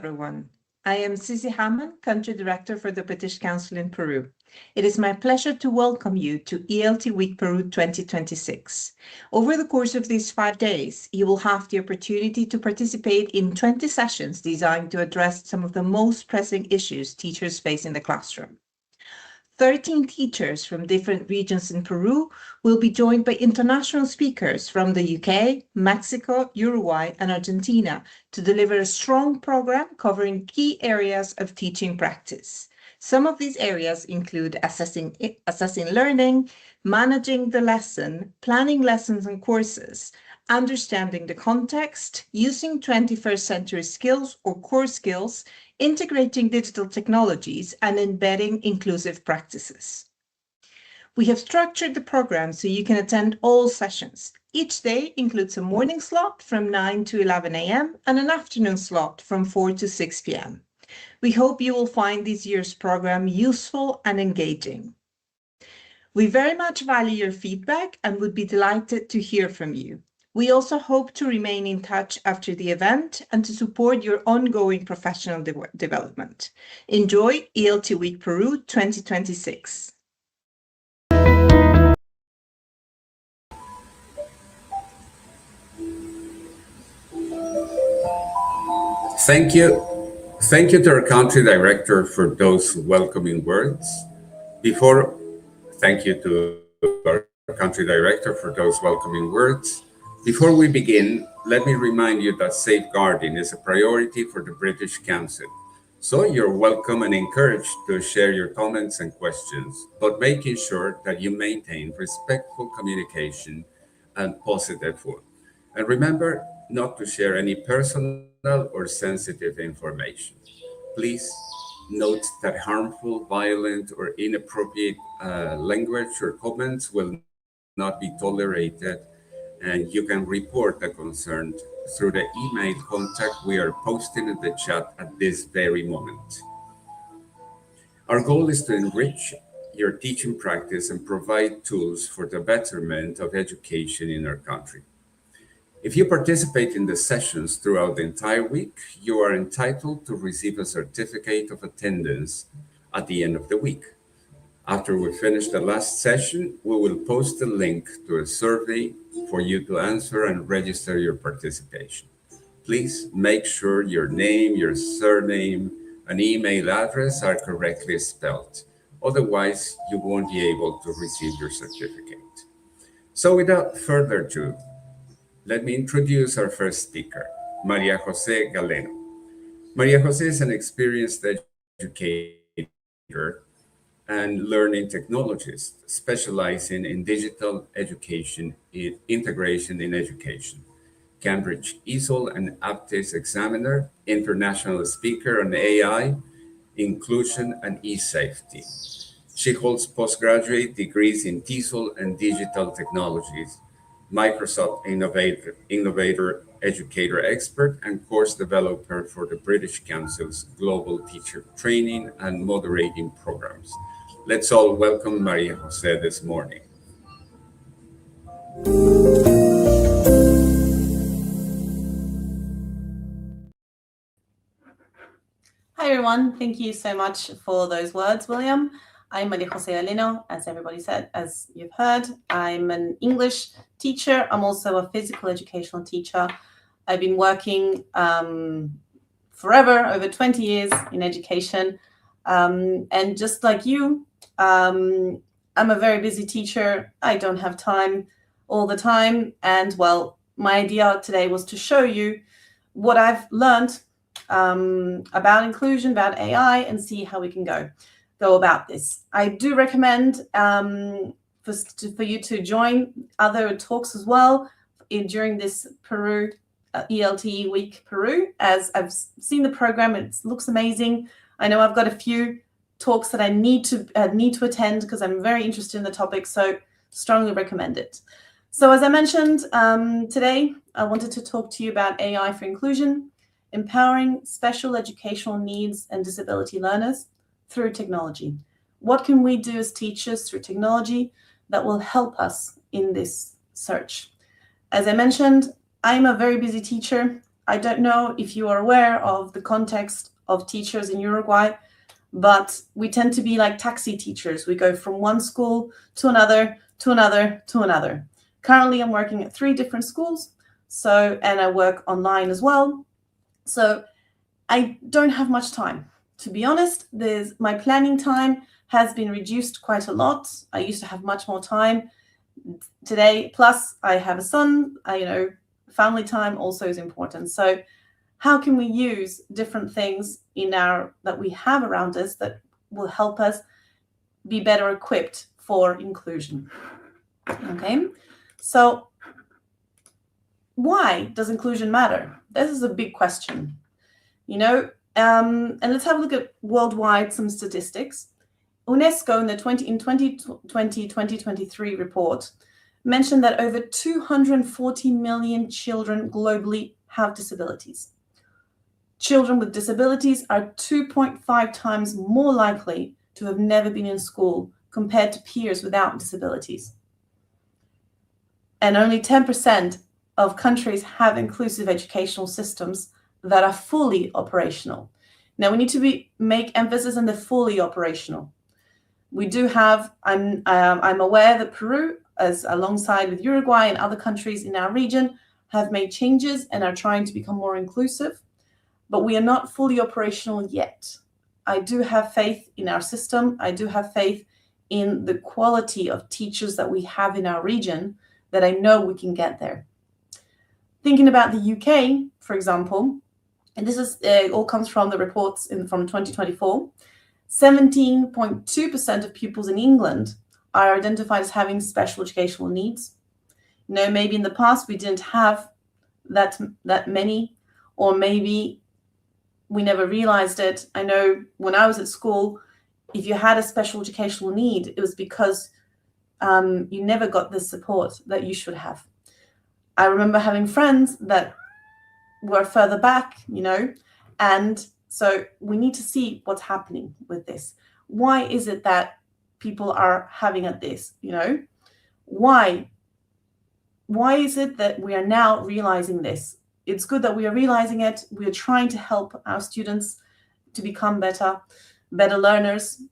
everyone. I am Cici Hammond, Country Director for the British Council in Peru. It is my pleasure to welcome you to ELT Week Peru 2026. Over the course of these 5 days, you will have the opportunity to participate in 20 sessions designed to address some of the most pressing issues teachers face in the classroom. 13 teachers from different regions in Peru will be joined by international speakers from the UK, Mexico, Uruguay, and Argentina to deliver a strong program covering key areas of teaching practice. Some of these areas include assessing learning, managing the lesson, planning lessons and courses, understanding the context, using 21st century skills or core skills, integrating digital technologies, and embedding inclusive practices. We have structured the program so you can attend all sessions. Each day includes a morning slot from 9 to 11 a.m. and an afternoon slot from 4 to 6 p.m. We hope you will find this year's program useful and engaging. We very much value your feedback and would be delighted to hear from you. We also hope to remain in touch after the event and to support your ongoing professional development. Enjoy ELT Week Peru 2026. Thank you. Thank you to our country director for those welcoming words. Thank you to our country director for those welcoming words. Before we begin, let me remind you that safeguarding is a priority for the British Council. So you're welcome and encouraged to share your comments and questions, but making sure that you maintain respectful communication and positive effort. And remember not to share any personal or sensitive information. Please note that harmful, violent, or inappropriate language or comments will not be tolerated, and you can report the concern through the email contact we are posting in the chat at this very moment. Our goal is to enrich your teaching practice and provide tools for the betterment of education in our country. If you participate in the sessions throughout the entire week, you are entitled to receive a certificate of attendance at the end of the week. After we finish the last session, we will post a link to a survey for you to answer and register your participation. Please make sure your name, your surname, and email address are correctly spelled. Otherwise, you won't be able to receive your certificate. So without further ado, let me introduce our first speaker, Maria Jose Galeno. Maria Jose is an experienced educator and learning technologist, specializing in digital education integration in education, Cambridge ESOL and Aptes examiner, international speaker on AI, inclusion, and e-safety. She holds postgraduate degrees in TESOL and digital technologies, Microsoft Innovator Educator Expert, and course developer for the British Council's Global Teacher Training and Moderating Programs. Let's all welcome Maria Jose this morning. Hi everyone, thank you so much for those words, William. I'm Maria Jose Galeno, as everybody said, as you've heard. I'm an English teacher. I'm also a physical educational teacher. I've been working forever, over 20 years in education. And just like you, I'm a very busy teacher. I don't have time all the time. And well, my idea today was to show you what I've learned about inclusion, about AI, and see how we can go about this. I do recommend for you to join other talks as well during this Peru ELT Week Peru, as I've seen the program. It looks amazing. I know I've got a few talks that I need to attend because I'm very interested in the topic, so strongly recommend it. So as I mentioned, today I wanted to talk to you about AI for inclusion, empowering special educational needs and disability learners through technology. What can we do as teachers through technology that will help us in this search? As I mentioned, I'm a very busy teacher. I don't know if you are aware of the context of teachers in Uruguay, but we tend to be like taxi teachers. We go from one school to another, to another, to another. Currently, I'm working at 3 different schools, and I work online as well. So I don't have much time. To be honest, my planning time has been reduced quite a lot. I used to have much more time today. Plus, I have a son. Family time also is important. So how can we use different things that we have around us that will help us be better equipped for inclusion? Okay, so why does inclusion matter? This is a big question, and let's have a look at worldwide some statistics. UNESCO in the 2020-2023 report mentioned that over 240 million children globally have disabilities. Children with disabilities are 2.5 times more likely to have never been in school compared to peers without disabilities. And only 10% of countries have inclusive educational systems that are fully operational. Now, we need to make emphasis on the fully operational. We do have, I'm aware that Peru, alongside with Uruguay and other countries in our region, have made changes and are trying to become more inclusive, but we are not fully operational yet. I do have faith in our system. I do have faith in the quality of teachers that we have in our region, that I know we can get there. Thinking about the UK, for example, and this is all comes from the reports from 2024, 17.2% of pupils in England are identified as having special educational needs. Maybe in the past we didn't have that many, or maybe we never realized it. I know when I was at school, if you had a special educational need, it was because you never got the support that you should have. I remember having friends that were further back, and so we need to see what's happening with this. Why is it that people are having this? Why is it that we are now realizing this? It's good that we are realizing it. We are trying to help our students to become better learners.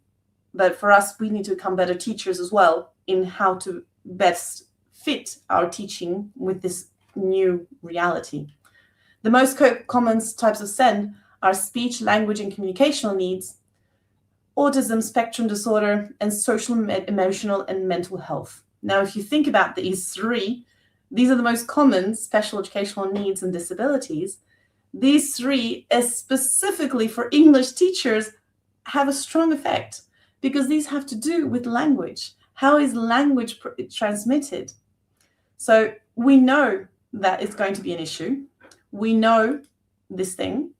But for us, we need to become better teachers as well in how to best fit our teaching with this new reality. The most common types of SEND are speech, language, and communicational needs, autism spectrum disorder, and social, emotional, and mental health. Now, if you think about these 3, these are the most common special educational needs and disabilities. These 3, specifically for English teachers, have a strong effect because these have to do with language. How is language transmitted? So we know that it's going to be an issue. We know this thing.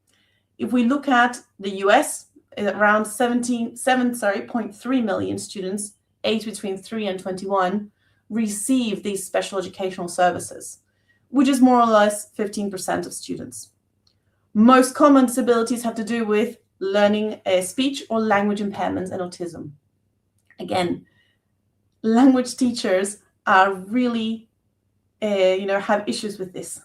If we look at the US, around 7.3 million students aged between 3 and 21 receive these special educational services, which is more or less 15% of students. Most common disabilities have to do with learning speech or language impairments and autism. Again, language teachers are really, have issues with this.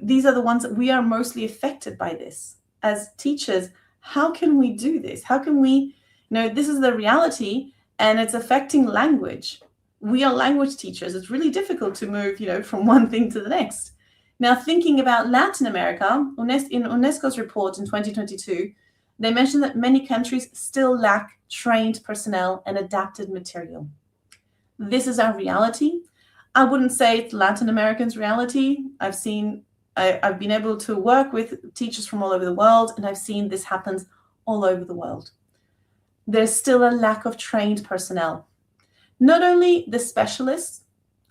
These are the ones that we are mostly affected by this. As teachers, how can we do this? How can we, this is the reality and it's affecting language. We are language teachers. It's really difficult to move, from one thing to the next. Now, thinking about Latin America, in UNESCO's report in 2022, they mentioned that many countries still lack trained personnel and adapted material. This is our reality. I wouldn't say it's Latin Americans' reality. I've been able to work with teachers from all over the world, and I've seen this happens all over the world. There's still a lack of trained personnel. Not only the specialists,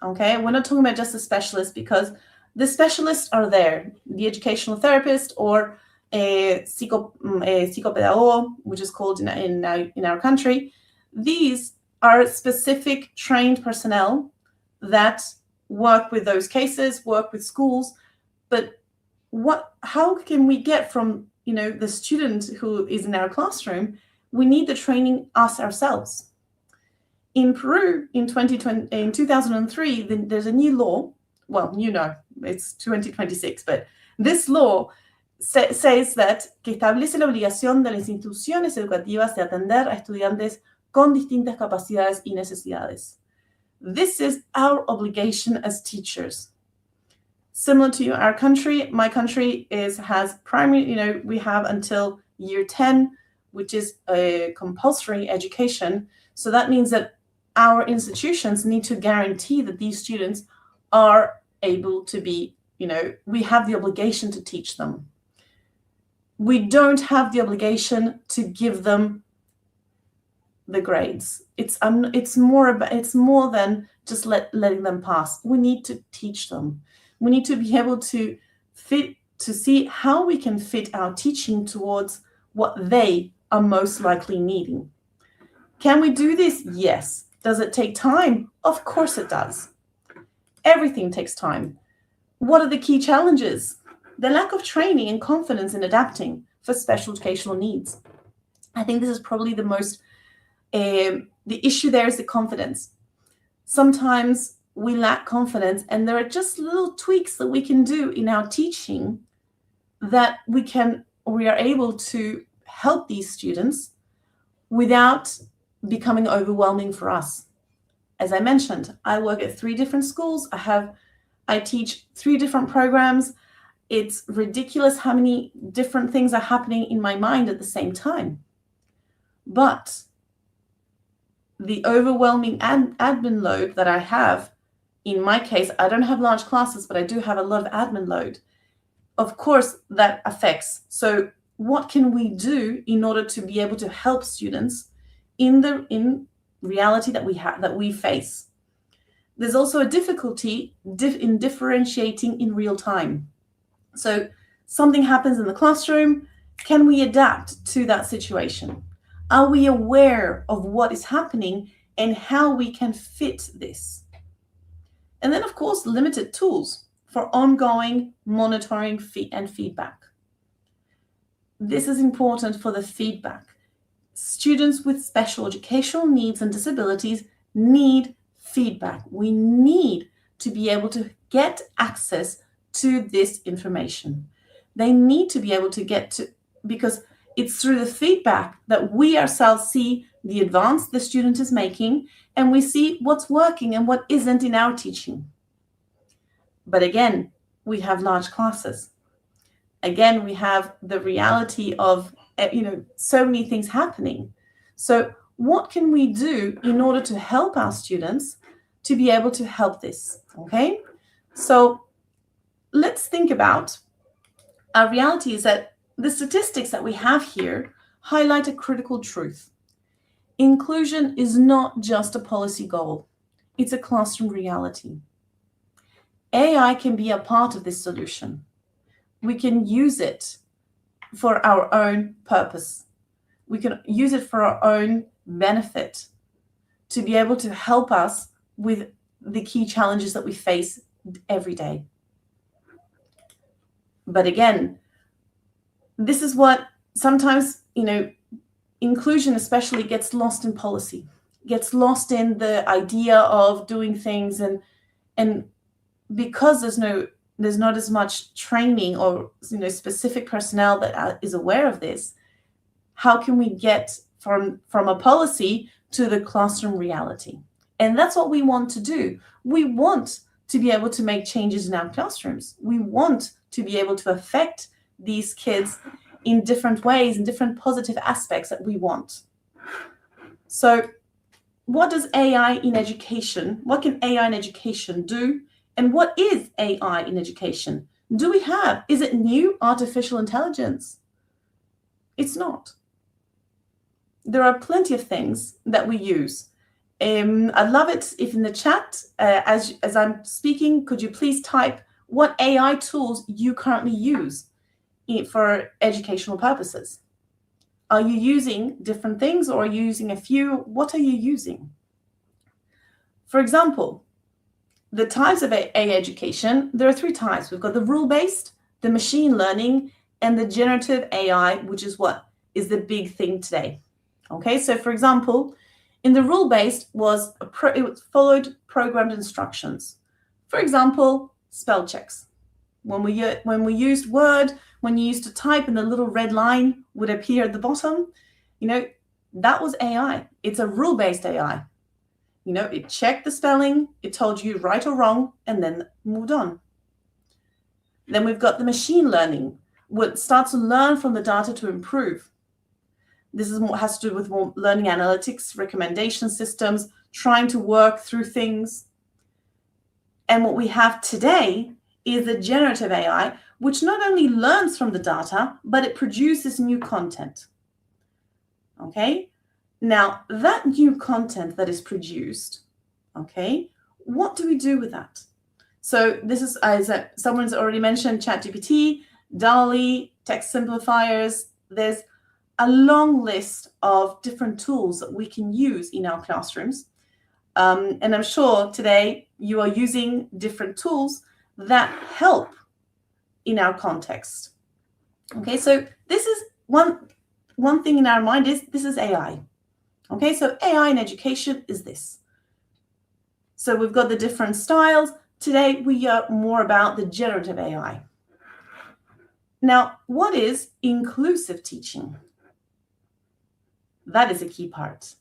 okay? We're not talking about just the specialists, because the specialists are there, the educational therapist or a psychopedagogue, which is called in our country. These are specific trained personnel that work with those cases, work with schools. But how can we get from the student who is in our classroom? We need the training ourselves. In Peru, in 2003, there's a new law. Well, it's 2026, but This law says that que establece la obligación de las instituciones educativas de atender a estudiantes con distintas capacidades y necesidades. This is our obligation as teachers. Similar to our country, my country has primary, we have until year 10, which is a compulsory education. So that means that our institutions need to guarantee that these students are able to be, we have the obligation to teach them. We don't have the obligation to give them the grades. It's more than just letting them pass. We need to teach them. We need to be able to see how we can fit our teaching towards what they are most likely needing. Can we do this? Yes. Does it take time? Of course it does. Everything takes time. What are the key challenges? The lack of training and confidence in adapting for special educational needs. I think this is probably the most, the issue there is the confidence. Sometimes we lack confidence, and there are just little tweaks that we can do in our teaching that we are able to help these students without becoming overwhelming for us. As I mentioned, I work at 3 different schools. I teach 3 different programs. It's ridiculous how many different things are happening in my mind at the same time. But the overwhelming admin load that I have, in my case, I don't have large classes, but I do have a lot of admin load. Of course, that affects. So what can we do in order to be able to help students in reality that we face? There's also a difficulty in differentiating in real time. So something happens in the classroom. Can we adapt to that situation? Are we aware of what is happening and how we can fit this? And then, of course, limited tools for ongoing monitoring and feedback. This is important for the feedback. Students with special educational needs and disabilities need feedback. We need to be able to get access to this information. They need to be able to because it's through the feedback that we ourselves see the advance the student is making, and we see what's working and what isn't in our teaching. But again, we have large classes. Again, we have the reality of, so many things happening. So what can we do in order to help our students to be able to help this? Okay, so let's think about our reality is that the statistics that we have here highlight a critical truth. Inclusion is not just a policy goal. It's a classroom reality. AI can be a part of this solution. We can use it for our own purpose. We can use it for our own benefit to be able to help us with the key challenges that we face every day. But again, this is what sometimes, inclusion especially gets lost in policy, gets lost in the idea of doing things, and because there's not as much training or specific personnel that is aware of this, how can we get from a policy to the classroom reality? And that's what we want to do. We want to be able to make changes in our classrooms. We want to be able to affect these kids in different ways, in different positive aspects that we want. So what does AI in education, what can AI in education do? And what is AI in education? Is it new artificial intelligence? It's not. There are plenty of things that we use. I'd love it if in the chat, as I'm speaking, could you please type what AI tools you currently use for educational purposes? Are you using different things, or are you using a few? What are you using? For example, the types of AI education, there are 3 types. We've got the rule-based, the machine learning, and the generative AI, which is what is the big thing today. Okay, so for example, in the rule-based it followed programmed instructions. For example, spell checks. When we used Word, when you used to type and the little red line would appear at the bottom, that was AI. It's a rule-based AI. It checked the spelling, it told you right or wrong, and then moved on. Then we've got the machine learning, which starts to learn from the data to improve. This has to do with more learning analytics, recommendation systems, trying to work through things. And what we have today is the generative AI, which not only learns from the data, but it produces new content. Okay? Now, that new content that is produced, okay, what do we do with that? So this is, as someone's already mentioned, ChatGPT, DALL-E, text simplifiers. There's a long list of different tools that we can use in our classrooms. And I'm sure today you are using different tools that help in our context. Okay, so this is one thing in our mind is this is AI. Okay, so AI in education is this. So we've got the different styles. Today we are more about the generative AI. Now, what is inclusive teaching? That is a key part.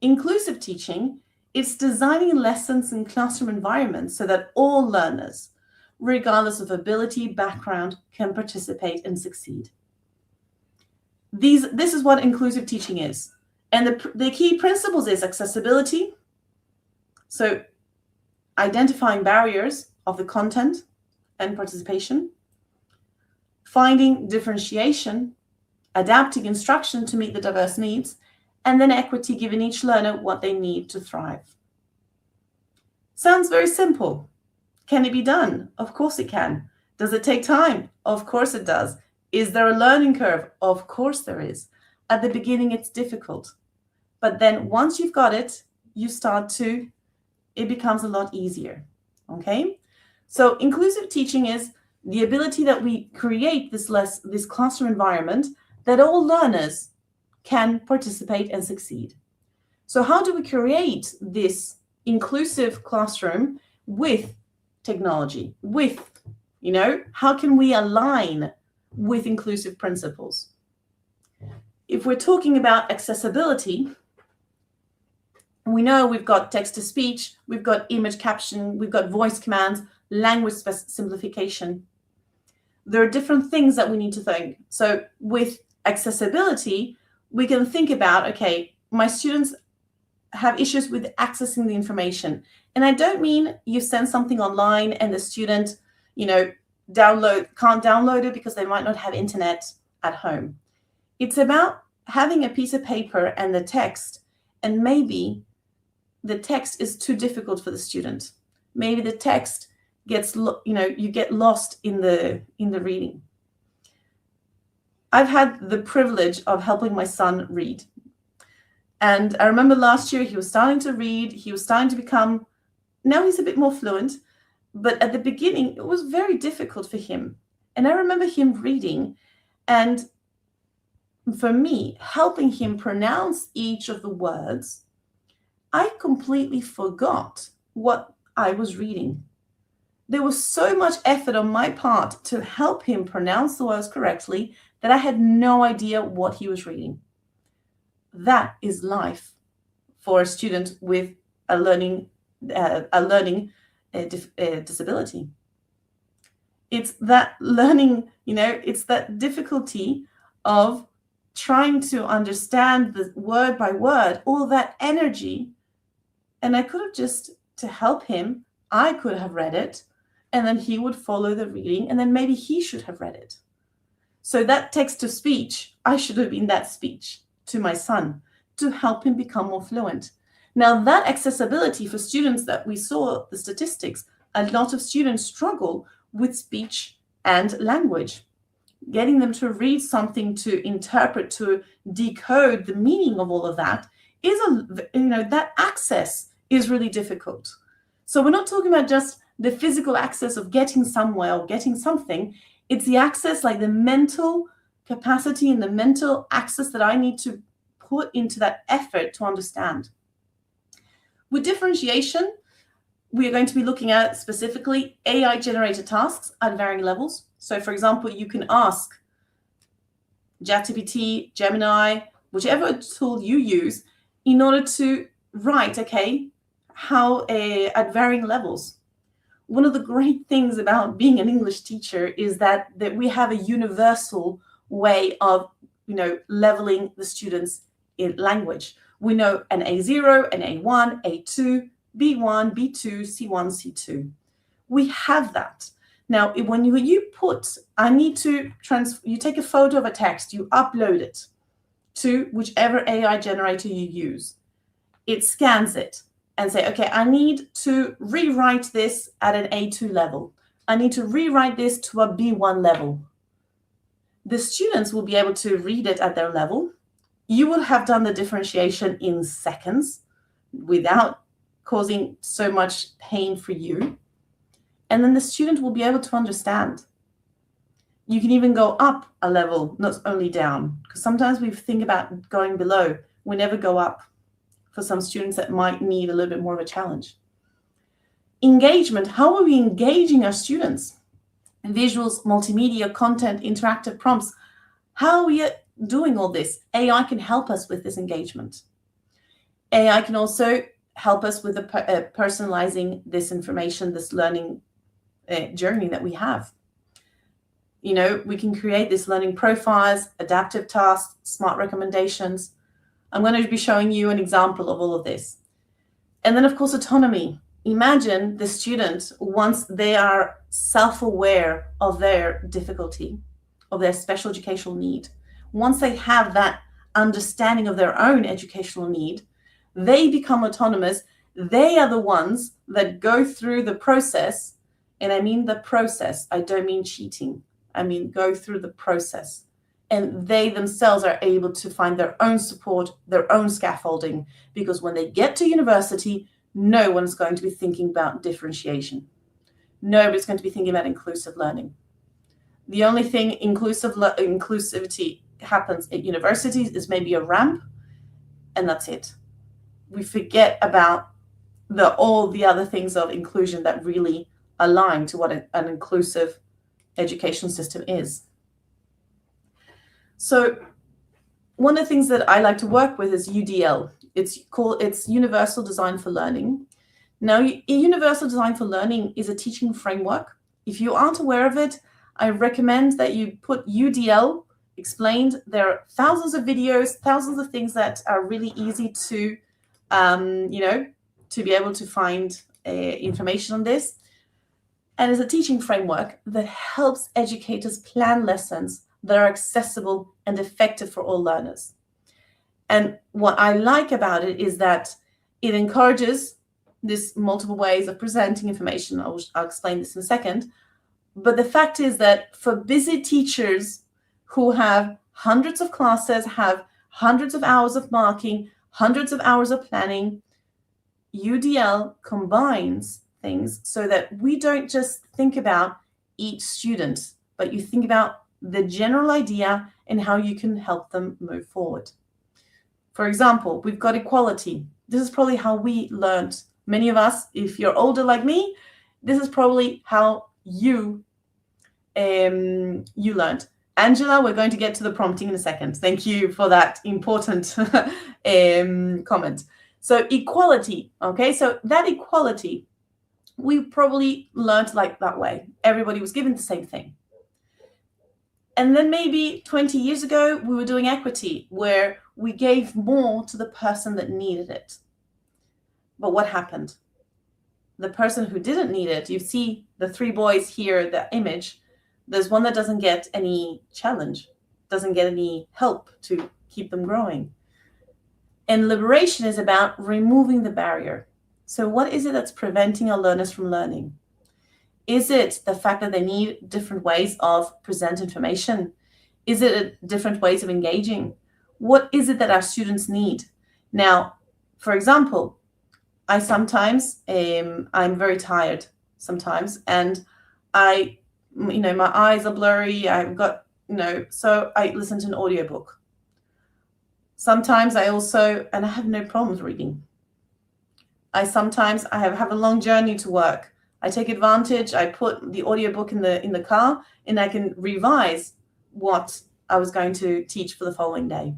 Inclusive teaching is designing lessons in classroom environments so that all learners, regardless of ability, background, can participate and succeed. This is what inclusive teaching is. And the key principles is accessibility. So identifying barriers of the content and participation, finding differentiation, adapting instruction to meet the diverse needs, and then equity, giving each learner what they need to thrive. Sounds very simple. Can it be done? Of course it can. Does it take time? Of course it does. Is there a learning curve? Of course there is. At the beginning, it's difficult. But then once you've got it, it becomes a lot easier. Okay? So inclusive teaching is the ability that we create this classroom environment that all learners can participate and succeed. So how do we create this inclusive classroom with technology, how can we align with inclusive principles? If we're talking about accessibility, we know we've got text-to-speech, we've got image caption, we've got voice commands, language simplification. There are different things that we need to think. So with accessibility, we can think about, okay, my students have issues with accessing the information. And I don't mean you send something online and the student, can't download it because they might not have internet at home. It's about having a piece of paper and the text, and maybe the text is too difficult for the student. Maybe the text gets, you get lost in the reading. I've had the privilege of helping my son read. And I remember last year he was starting to read, he was starting to become, now he's a bit more fluent, but at the beginning it was very difficult for him. And I remember him reading, and for me, helping him pronounce each of the words, I completely forgot what I was reading. There was so much effort on my part to help him pronounce the words correctly that I had no idea what he was reading. That is life for a student with a learning disability. It's that learning, it's that difficulty of trying to understand the word by word, all that energy. And I could have just, to help him, I could have read it, and then he would follow the reading, and then maybe he should have read it. So that text-to-speech, I should have been that speech to my son to help him become more fluent. Now that accessibility for students that we saw, the statistics, a lot of students struggle with speech and language. Getting them to read something, to interpret, to decode the meaning of all of that is, that access is really difficult. So we're not talking about just the physical access of getting somewhere or getting something. It's the access, like the mental capacity and the mental access that I need to put into that effort to understand. With differentiation, we are going to be looking at specifically AI-generated tasks at varying levels. So for example, you can ask ChatGPT, Gemini, whichever tool you use, in order to write, okay, how at varying levels. One of the great things about being an English teacher is that we have a universal way of, leveling the students in language. We know an A0, an A1, A2, B1, B2, C1, C2. We have that. Now, when you put, you take a photo of a text, you upload it to whichever AI generator you use. It scans it and say, okay, I need to rewrite this at an A2 level. I need to rewrite this to a B1 level. The students will be able to read it at their level. You will have done the differentiation in seconds without causing so much pain for you. And then the student will be able to understand. You can even go up a level, not only down, because sometimes we think about going below. We never go up for some students that might need a little bit more of a challenge. Engagement, how are we engaging our students? Visuals, multimedia, content, interactive prompts. How are we doing all this? AI can help us with this engagement. AI can also help us with personalizing this information, this learning journey that we have. We can create this learning profiles, adaptive tasks, smart recommendations. I'm going to be showing you an example of all of this. And then, of course, autonomy. Imagine the student, once they are self-aware of their difficulty, of their special educational need, once they have that understanding of their own educational need, they become autonomous. They are the ones that go through the process. And I mean the process. I don't mean cheating. I mean go through the process. And they themselves are able to find their own support, their own scaffolding, because when they get to university, no one's going to be thinking about differentiation. Nobody's going to be thinking about inclusive learning. The only thing inclusivity happens at universities is maybe a ramp, and that's it. We forget about all the other things of inclusion that really align to what an inclusive education system is. So one of the things that I like to work with is UDL. It's Universal Design for Learning. Now, Universal Design for Learning is a teaching framework. If you aren't aware of it, I recommend that you put UDL explained. There are thousands of videos, thousands of things that are really easy to, to be able to find information on this. And it's a teaching framework that helps educators plan lessons that are accessible and effective for all learners. And what I like about it is that it encourages this multiple ways of presenting information. I'll explain this in a second. But the fact is that for busy teachers who have hundreds of classes, have hundreds of hours of marking, hundreds of hours of planning, UDL combines things so that we don't just think about each student, but you think about the general idea and how you can help them move forward. For example, we've got equality. This is probably how we learned. Many of us, if you're older like me, this is probably how you learned. Angela, we're going to get to the prompting in a second. Thank you for that important comment. So equality, okay? So that equality, we probably learned like that way. Everybody was given the same thing. And then maybe 20 years ago, we were doing equity, where we gave more to the person that needed it. But what happened? The person who didn't need it, you see the three boys here, the image, there's one that doesn't get any challenge, doesn't get any help to keep them growing. And liberation is about removing the barrier. So what is it that's preventing our learners from learning? Is it the fact that they need different ways of present information? Is it different ways of engaging? What is it that our students need? Now, for example, I sometimes, I'm very tired sometimes, and my eyes are blurry, I've got, so I listen to an audiobook. Sometimes I also, and I have no problems reading. I have a long journey to work. I take advantage, I put the audiobook in the car, and I can revise what I was going to teach for the following day.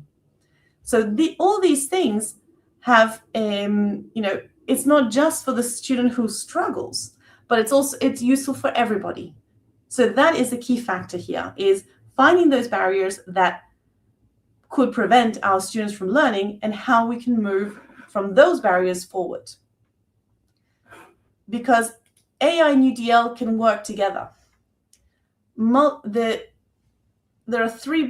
So all these things have, it's not just for the student who struggles, but it's useful for everybody. So that is the key factor here, is finding those barriers that could prevent our students from learning and how we can move from those barriers forward. Because AI and UDL can work together. There are three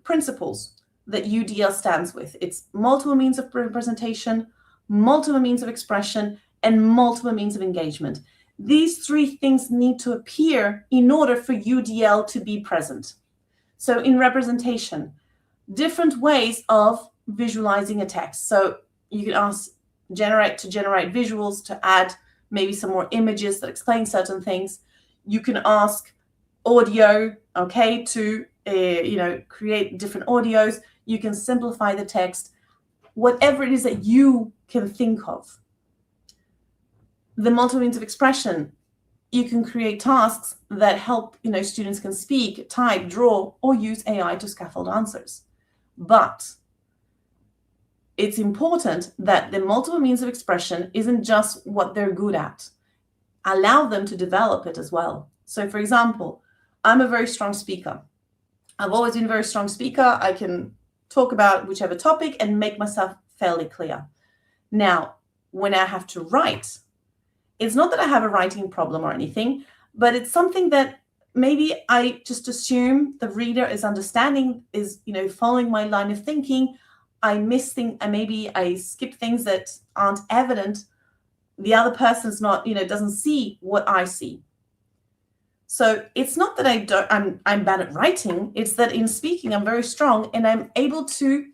principles that UDL stands with. It's multiple means of representation, multiple means of expression, and multiple means of engagement. These three things need to appear in order for UDL to be present. So in representation, different ways of visualizing a text. So you can ask generate visuals to add maybe some more images that explain certain things. You can ask audio, okay, to create different audios. You can simplify the text, whatever it is that you can think of. The multiple means of expression, you can create tasks that help students can speak, type, draw, or use AI to scaffold answers. But it's important that the multiple means of expression isn't just what they're good at. Allow them to develop it as well. So for example, I'm a very strong speaker. I've always been a very strong speaker. I can talk about whichever topic and make myself fairly clear. Now, when I have to write, it's not that I have a writing problem or anything, but it's something that maybe I just assume the reader is understanding, is following my line of thinking. I miss things, and maybe I skip things that aren't evident. The other person's not, doesn't see what I see. So it's not that I'm bad at writing. It's that in speaking, I'm very strong and I'm able to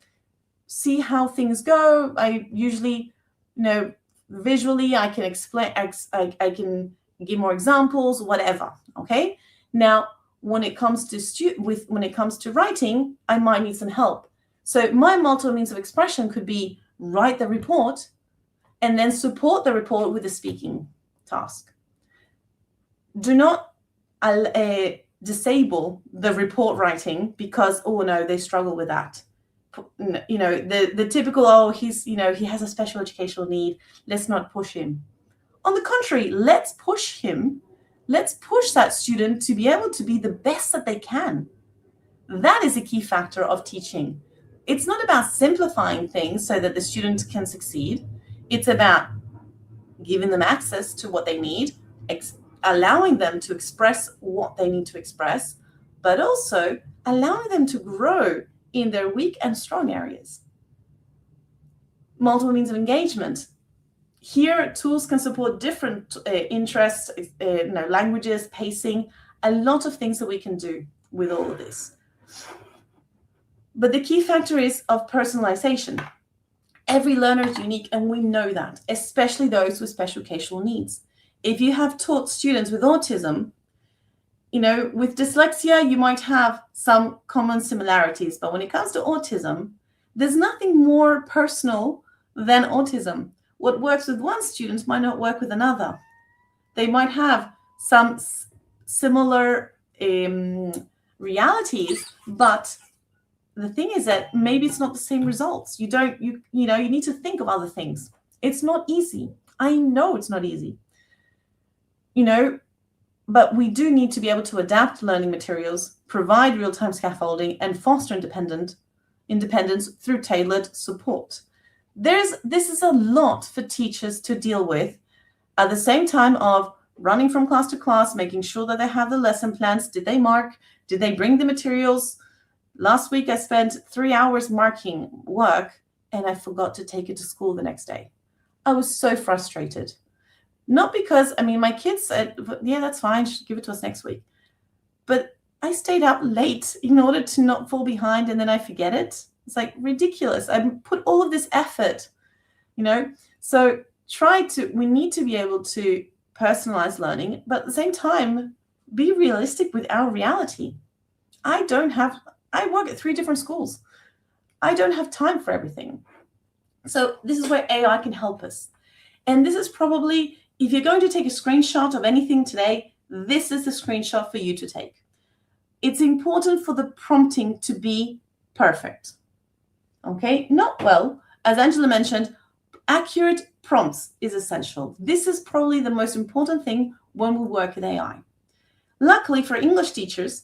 see how things go. I usually, visually, I can explain, I can give more examples, whatever. Okay. Now, when it comes to writing, I might need some help. So my multiple means of expression could be write the report and then support the report with a speaking task. Do not disable the report writing because, oh no, they struggle with that. The typical, he has a special educational need, let's not push him. On the contrary, let's push him. Let's push that student to be able to be the best that they can. That is a key factor of teaching. It's not about simplifying things so that the student can succeed. It's about giving them access to what they need, allowing them to express what they need to express, but also allowing them to grow in their weak and strong areas. Multiple means of engagement. Here, tools can support different interests, languages, pacing, a lot of things that we can do with all of this. But the key factor is of personalization. Every learner is unique, and we know that, especially those with special educational needs. If you have taught students with autism, with dyslexia, you might have some common similarities, but when it comes to autism, there's nothing more personal than autism. What works with one student might not work with another. They might have some similar realities, but the thing is that maybe it's not the same results. You need to think of other things. It's not easy. I know it's not easy. But we do need to be able to adapt learning materials, provide real-time scaffolding, and foster independence through tailored support. This is a lot for teachers to deal with at the same time of running from class to class, making sure that they have the lesson plans. Did they mark? Did they bring the materials? Last week, I spent 3 hours marking work, and I forgot to take it to school the next day. I was so frustrated. Not because, my kids said, yeah, that's fine, give it to us next week. But I stayed up late in order to not fall behind, and then I forget it. It's like ridiculous. I put all of this effort, So we need to be able to personalize learning, but at the same time, be realistic with our reality. I work at 3 different schools. I don't have time for everything. So this is where AI can help us. And this is probably, if you're going to take a screenshot of anything today, this is the screenshot for you to take. It's important for the prompting to be perfect. Okay, as Angela mentioned, accurate prompts is essential. This is probably the most important thing when we work with AI. Luckily for English teachers,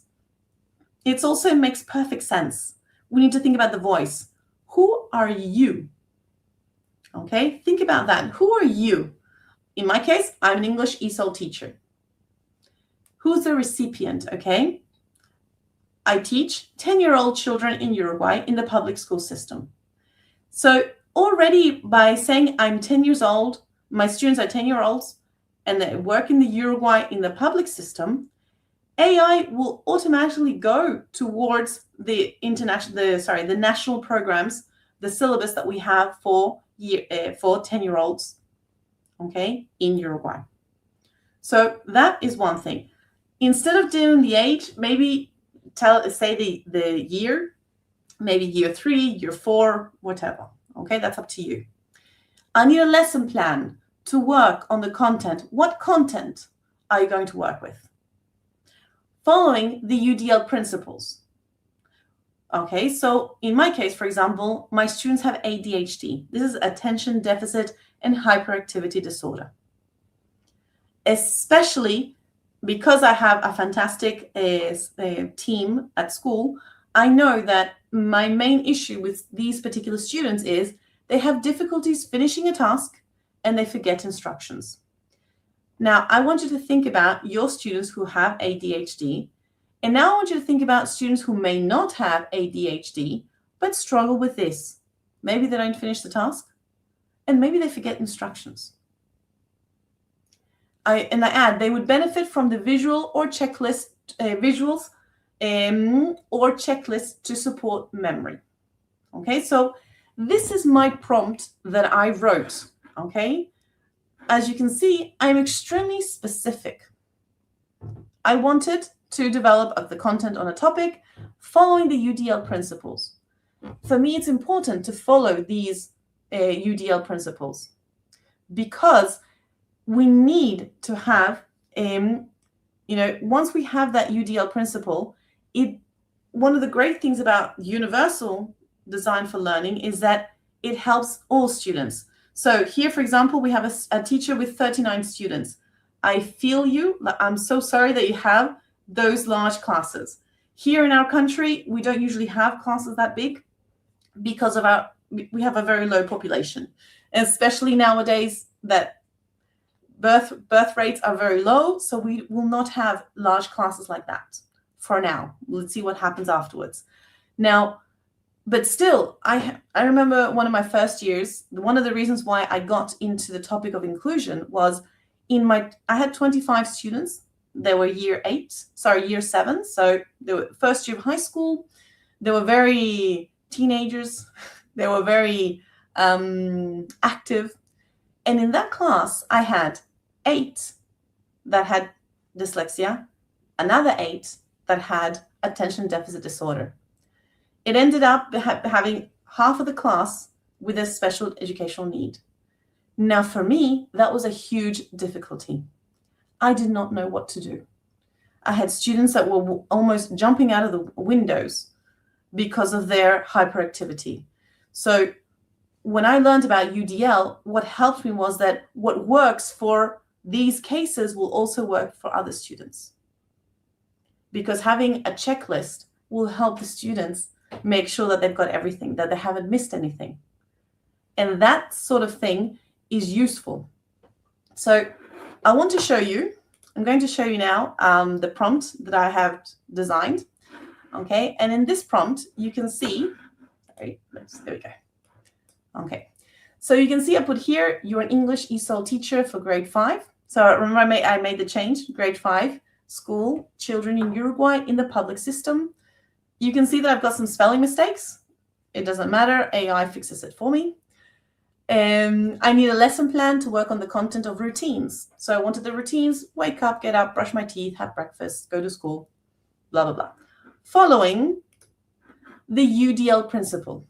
it also makes perfect sense. We need to think about the voice. Who are you? Okay, think about that. Who are you? In my case, I'm an English ESOL teacher. Who's the recipient? Okay, I teach 10-year-old children in Uruguay in the public school system. So already by saying I'm 10 years old, my students are 10-year-olds, and they work in the Uruguay in the public system, AI will automatically go towards the national programs, the syllabus that we have for 10-year-olds, okay, in Uruguay. So that is one thing. Instead of doing the age, maybe say the year, maybe year 3, year 4, whatever. Okay, that's up to you. I need a lesson plan to work on the content. What content are you going to work with? Following the UDL principles. Okay, so in my case, for example, my students have ADHD. This is attention deficit and hyperactivity disorder. Especially because I have a fantastic team at school, I know that my main issue with these particular students is they have difficulties finishing a task and they forget instructions. Now, I want you to think about your students who have ADHD, and now I want you to think about students who may not have ADHD, but struggle with this. Maybe they don't finish the task, and maybe they forget instructions. I add, they would benefit from the visual or checklist, visuals or checklists to support memory. Okay, so this is my prompt that I wrote, okay? As you can see, I'm extremely specific. I wanted to develop the content on a topic following the UDL principles. For me, it's important to follow these UDL principles because we need to have, once we have that UDL principle, one of the great things about universal design for learning is that it helps all students. So here, for example, we have a teacher with 39 students. I feel you. I'm so sorry that you have those large classes. Here in our country, we don't usually have classes that big because we have a very low population, especially nowadays that birth rates are very low. So we will not have large classes like that for now. Let's see what happens afterwards. Now, but still, I remember one of my first years, one of the reasons why I got into the topic of inclusion was I had 25 students. They were year 7. So they were first year of high school. They were very teenagers. They were very active. And in that class, I had 8 that had dyslexia, another 8 that had attention deficit disorder. It ended up having half of the class with a special educational need. Now, for me, that was a huge difficulty. I did not know what to do. I had students that were almost jumping out of the windows because of their hyperactivity. So when I learned about UDL, what helped me was that what works for these cases will also work for other students. Because having a checklist will help the students make sure that they've got everything, that they haven't missed anything. And that sort of thing is useful. So I want to show you, I'm going to show you now the prompt that I have designed. Okay, and in this prompt, you can see, there we go. Okay, so you can see I put here, you're an English ESOL teacher for grade 5. So remember I made the change, grade 5, school, children in Uruguay in the public system. You can see that I've got some spelling mistakes. It doesn't matter, AI fixes it for me. I need a lesson plan to work on the content of routines. So I wanted the routines, wake up, get up, brush my teeth, have breakfast, go to school, blah, blah, blah. Following the UDL principle.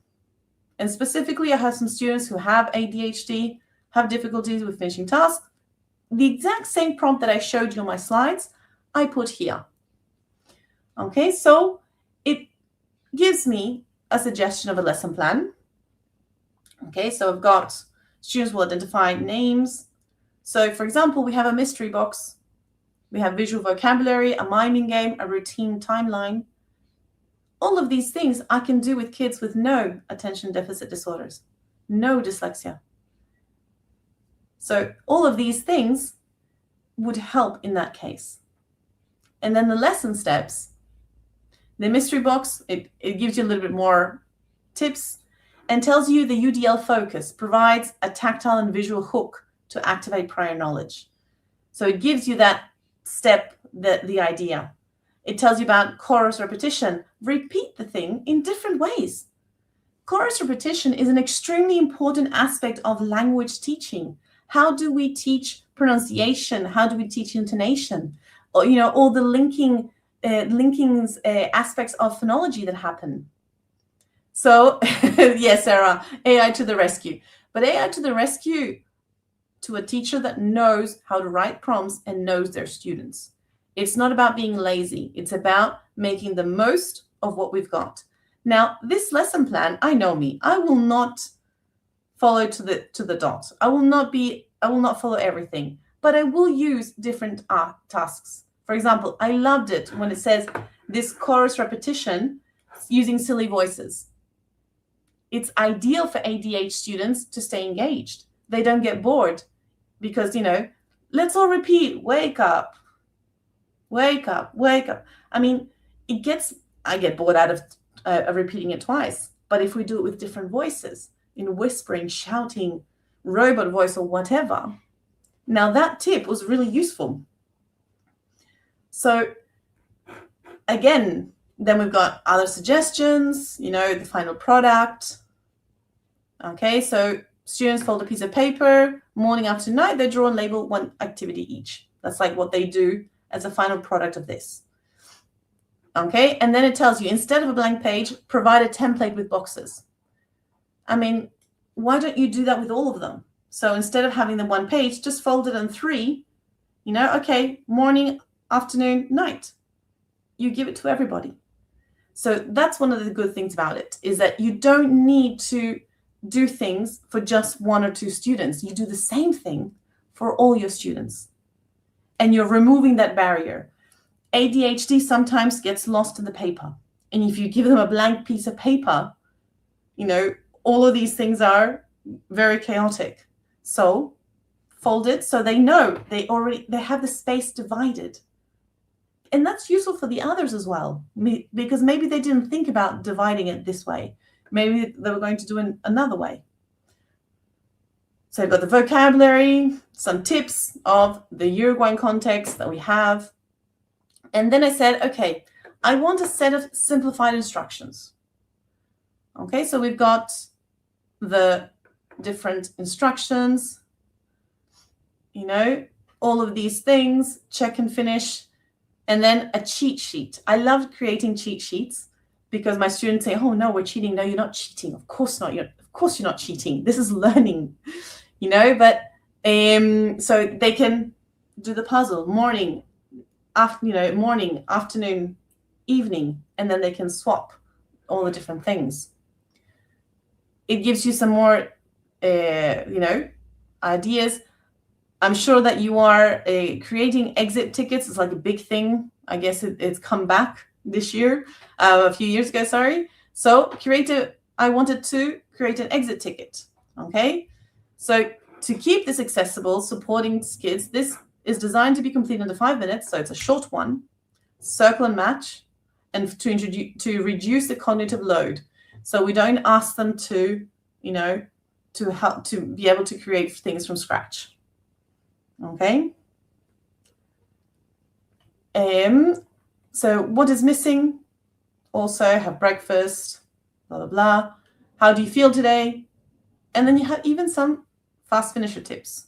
And specifically, I have some students who have ADHD, have difficulties with finishing tasks. The exact same prompt that I showed you on my slides, I put here. Okay, so it gives me a suggestion of a lesson plan. Okay, so I've got students will identify names. So for example, we have a mystery box. We have visual vocabulary, a miming game, a routine timeline. All of these things I can do with kids with no attention deficit disorders, no dyslexia. So all of these things would help in that case. And then the lesson steps, the mystery box, it gives you a little bit more tips and tells you the UDL focus, provides a tactile and visual hook to activate prior knowledge. So it gives you that step, the idea. It tells you about chorus repetition. Repeat the thing in different ways. Chorus repetition is an extremely important aspect of language teaching. How do we teach pronunciation? How do we teach intonation? Or, all the aspects of phonology that happen. So, yes, Sarah, AI to the rescue. But AI to the rescue to a teacher that knows how to write prompts and knows their students. It's not about being lazy. It's about making the most of what we've got. Now, this lesson plan, I know me. I will not follow to the dot. I will not follow everything, but I will use different tasks. For example, I loved it when it says this chorus repetition using silly voices. It's ideal for ADHD students to stay engaged. They don't get bored because, let's all repeat, wake up, wake up, wake up. I mean, I get bored out of repeating it twice. But if we do it with different voices, in whispering, shouting, robot voice or whatever, now that tip was really useful. So again, then we've got other suggestions, the final product. Okay, so students fold a piece of paper, morning, afternoon, night, they draw and label one activity each. That's like what they do as a final product of this. Okay, and then it tells you, instead of a blank page, provide a template with boxes. I mean, why don't you do that with all of them? So instead of having the one page, just fold it in 3, okay, morning, afternoon, night. You give it to everybody. So that's one of the good things about it, is that you don't need to do things for just 1 or 2 students. You do the same thing for all your students. And you're removing that barrier. ADHD sometimes gets lost in the paper. And if you give them a blank piece of paper, all of these things are very chaotic. So fold it so they know they have the space divided. And that's useful for the others as well, because maybe they didn't think about dividing it this way. Maybe they were going to do it another way. So I've got the vocabulary, some tips of the Uruguayan context that we have. And then I said, okay, I want a set of simplified instructions. Okay, so we've got the different instructions, all of these things, check and finish, and then a cheat sheet. I love creating cheat sheets because my students say, oh, no, we're cheating. No, you're not cheating. Of course not. Of course you're not cheating. This is learning, but so they can do the puzzle morning, morning, afternoon, evening, and then they can swap all the different things. It gives you some more, ideas. I'm sure that you are creating exit tickets. It's like a big thing. I guess it's come back this year, a few years ago, sorry. So I wanted to create an exit ticket, okay? So to keep this accessible, supporting kids, this is designed to be completed under 5 minutes, so it's a short one, circle and match, and to reduce the cognitive load. So we don't ask them to, to help to be able to create things from scratch. Okay. So what is missing? Also have breakfast, blah, blah, blah. How do you feel today? And then you have even some fast finisher tips.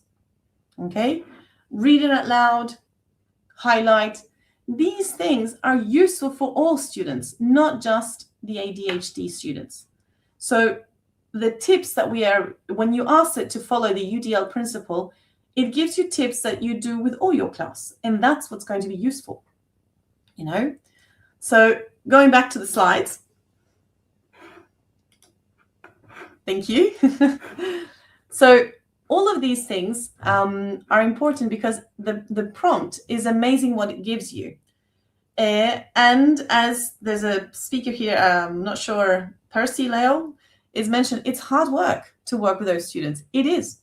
Okay. Read it out loud, highlight. These things are useful for all students, not just the ADHD students. So the tips that when you ask it to follow the UDL principle, it gives you tips that you do with all your class. And that's what's going to be useful, So going back to the slides. Thank you. So all of these things are important because the prompt is amazing what it gives you. And as there's a speaker here, I'm not sure, Percy Leo is mentioned, it's hard work to work with those students. It is.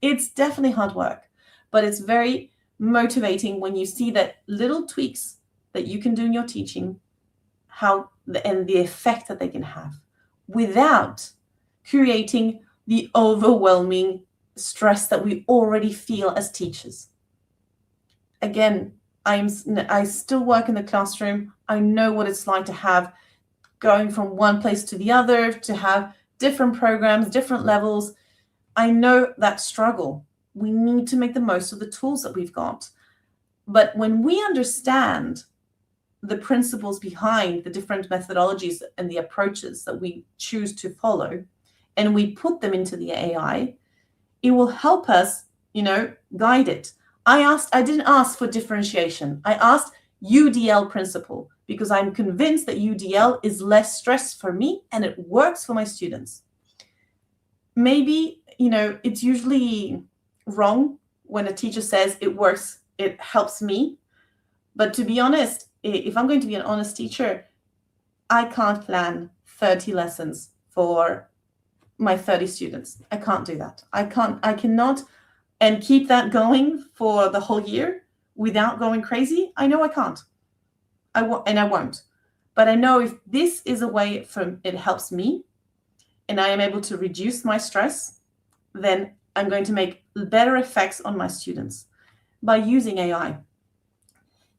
It's definitely hard work, but it's very motivating when you see that little tweaks that you can do in your teaching, and the effect that they can have without creating the overwhelming stress that we already feel as teachers. Again, I still work in the classroom. I know what it's like to have going from one place to the other, to have different programs, different levels. I know that struggle. We need to make the most of the tools that we've got. But when we understand the principles behind the different methodologies and the approaches that we choose to follow, and we put them into the AI, it will help us, guide it. I didn't ask for differentiation. I asked UDL principle because I'm convinced that UDL is less stress for me and it works for my students. Maybe, it's usually wrong when a teacher says it works, it helps me. But to be honest, if I'm going to be an honest teacher, I can't plan 30 lessons for my 30 students. I can't do that. I cannot, and keep that going for the whole year without going crazy. I know I can't. I won't. But I know if this is a way it helps me and I am able to reduce my stress, then I'm going to make better effects on my students by using AI.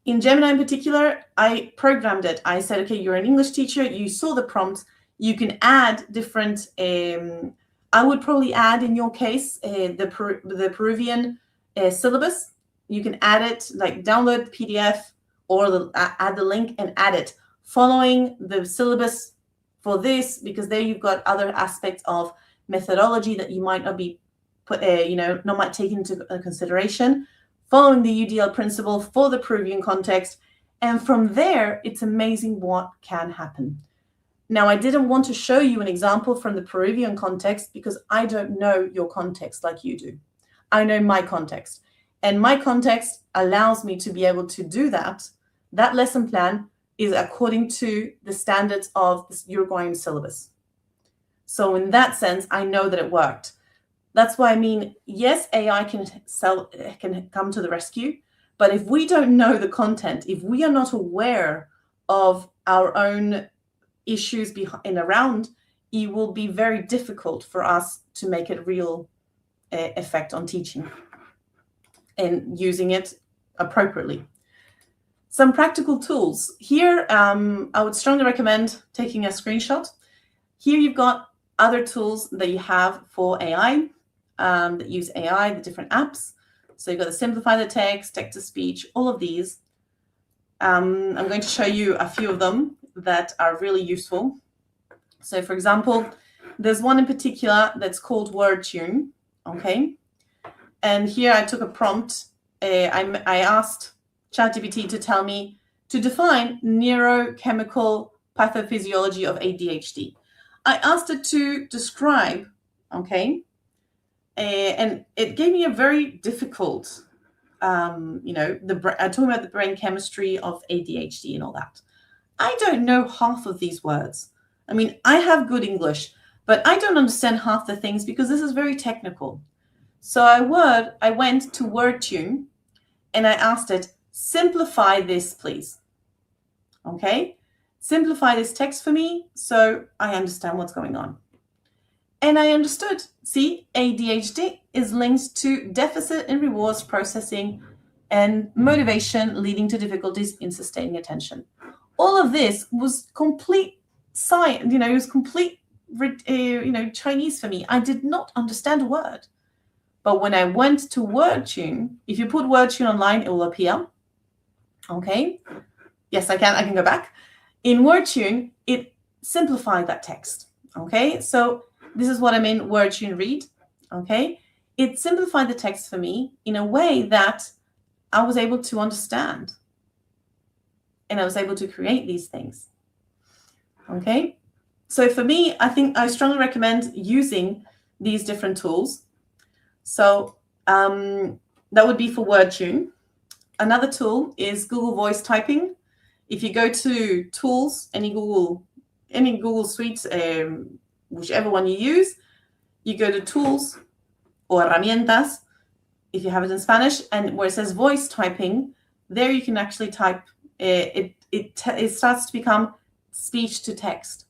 In Gemini in particular, I programmed it. I said, okay, you're an English teacher. You saw the prompt. You can add different, I would probably add, in your case, the Peruvian syllabus. You can add it, like download the PDF or add the link and add it, following the syllabus for this, because there you've got other aspects of methodology that you might not be might take into consideration, following the UDL principle for the Peruvian context. And from there, it's amazing what can happen. Now, I didn't want to show you an example from the Peruvian context because I don't know your context like you do. I know my context. And my context allows me to be able to do that. That lesson plan is according to the standards of the Uruguayan syllabus. So in that sense, I know that it worked. That's why I mean, yes, AI can come to the rescue. But if we don't know the content, if we are not aware of our own issues behind around, it will be very difficult for us to make a real effect on teaching and using it appropriately. Some practical tools. Here, I would strongly recommend taking a screenshot. Here you've got other tools that you have for AI, that use AI, the different apps. So you've got to simplify the text, text-to-speech, all of these. I'm going to show you a few of them that are really useful. So for example, there's one in particular that's called WordTune, okay? And here I took a prompt. I asked ChatGPT to tell me to define neurochemical pathophysiology of ADHD. I asked it to describe, okay? And it gave me a very difficult, I talked about the brain chemistry of ADHD and all that. I don't know half of these words. I mean, I have good English, but I don't understand half the things because this is very technical. So I went to WordTune and I asked it, simplify this, please. Okay? Simplify this text for me so I understand what's going on. And I understood. See, ADHD is linked to deficit in rewards processing and motivation leading to difficulties in sustaining attention. All of this was complete science, it was complete, Chinese for me. I did not understand a word. But when I went to WordTune, if you put WordTune online, it will appear. Okay. Yes, I can go back. In WordTune, it simplified that text. Okay. So This is what I mean, word, tune, read. Okay. It simplified the text for me in a way that I was able to understand. And I was able to create these things. Okay. So for me, I think I strongly recommend using these different tools. So that would be for word tune. Another tool is Google Voice Typing. If you go to tools, any Google suite, whichever one you use, you go to tools or herramientas, if you have it in Spanish, and where it says voice typing, there you can actually type. It starts to become speech to text,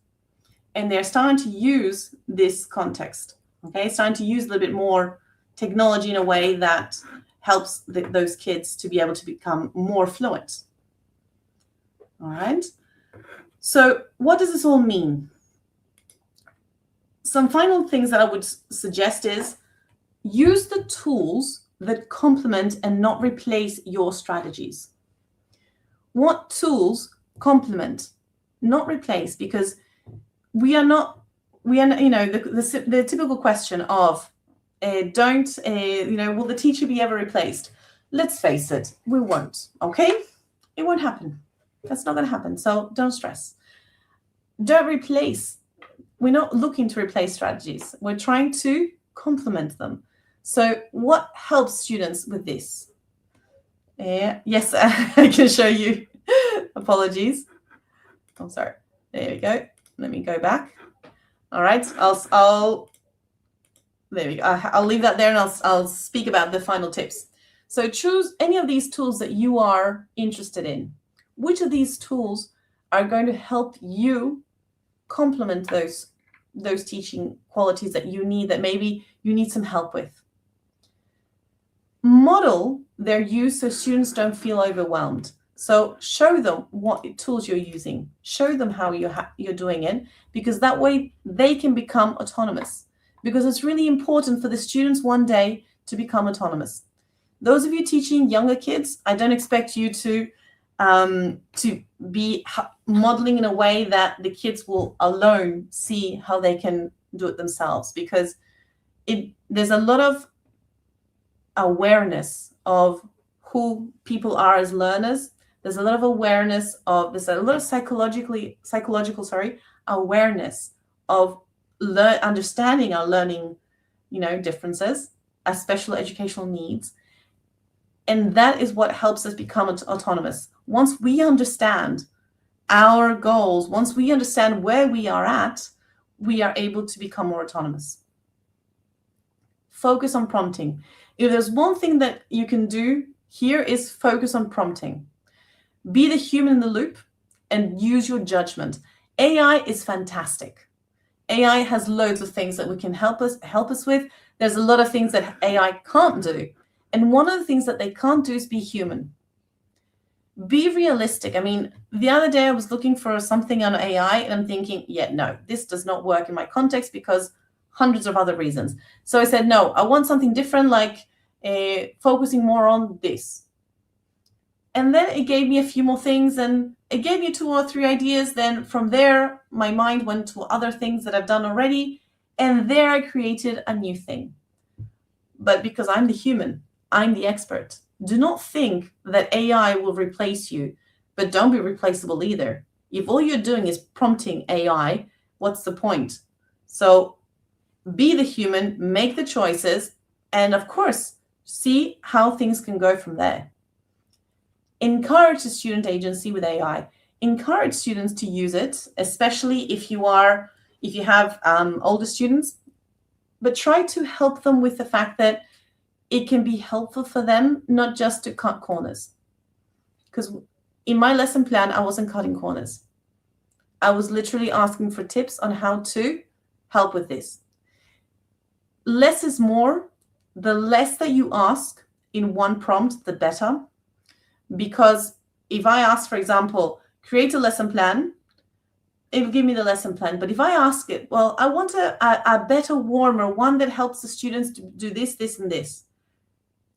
and they're starting to use this context. Okay, starting to use a little bit more technology in a way that helps those kids to be able to become more fluent. All right. So what does this all mean? Some final things that I would suggest is use the tools that complement and not replace your strategies. What tools complement, not replace? Because we are, you know, the typical question of, will the teacher be ever replaced? Let's face it, we won't, okay? It won't happen. That's not going to happen. So don't stress. Don't replace. We're not looking to replace strategies. We're trying to complement them. So what helps students with this? Yes, I can show you. Apologies. I'm sorry. There we go. Let me go back. All right. There we go. I'll leave that there, and I'll speak about the final tips. So choose any of these tools that you are interested in. Which of these tools are going to help you complement those teaching qualities that you need, that maybe you need some help with? Model their use so students don't feel overwhelmed. So show them what tools you're using. Show them how you're doing it, because that way they can become autonomous. Because it's really important for the students one day to become autonomous. Those of you teaching younger kids, I don't expect you to be modeling in a way that the kids will alone see how they can do it themselves, because there's a lot of awareness of who people are as learners. There's a lot of awareness of, there's a lot of psychological awareness of understanding our learning, differences, our special educational needs. And that is what helps us become autonomous. Once we understand our goals, once we understand where we are at, we are able to become more autonomous. Focus on prompting. If there's one thing that you can do here, is focus on prompting. Be the human in the loop and use your judgment. AI is fantastic. AI has loads of things that we can help us with. There's a lot of things that AI can't do. And one of the things that they can't do is be human. Be realistic. I mean, the other day I was looking for something on AI and I'm thinking, yeah, no, this does not work in my context because hundreds of other reasons. So I said, no, I want something different, like focusing more on this. And then it gave me a few more things, and it gave me 2 or 3 ideas. Then from there, my mind went to other things that I've done already. And there I created a new thing. But because I'm the human, I'm the expert. Do not think that AI will replace you, but don't be replaceable either. If all you're doing is prompting AI, what's the point? So be the human, make the choices, and of course, see how things can go from there. Encourage the student agency with AI. Encourage students to use it, especially if you have older students, but try to help them with the fact that it can be helpful for them, not just to cut corners. Because in my lesson plan, I wasn't cutting corners. I was literally asking for tips on how to help with this. Less is more. The less that you ask in one prompt, the better. Because if I ask, for example, create a lesson plan, it will give me the lesson plan. But if I ask it, well, I want a better, warmer one that helps the students to do this, this, and this,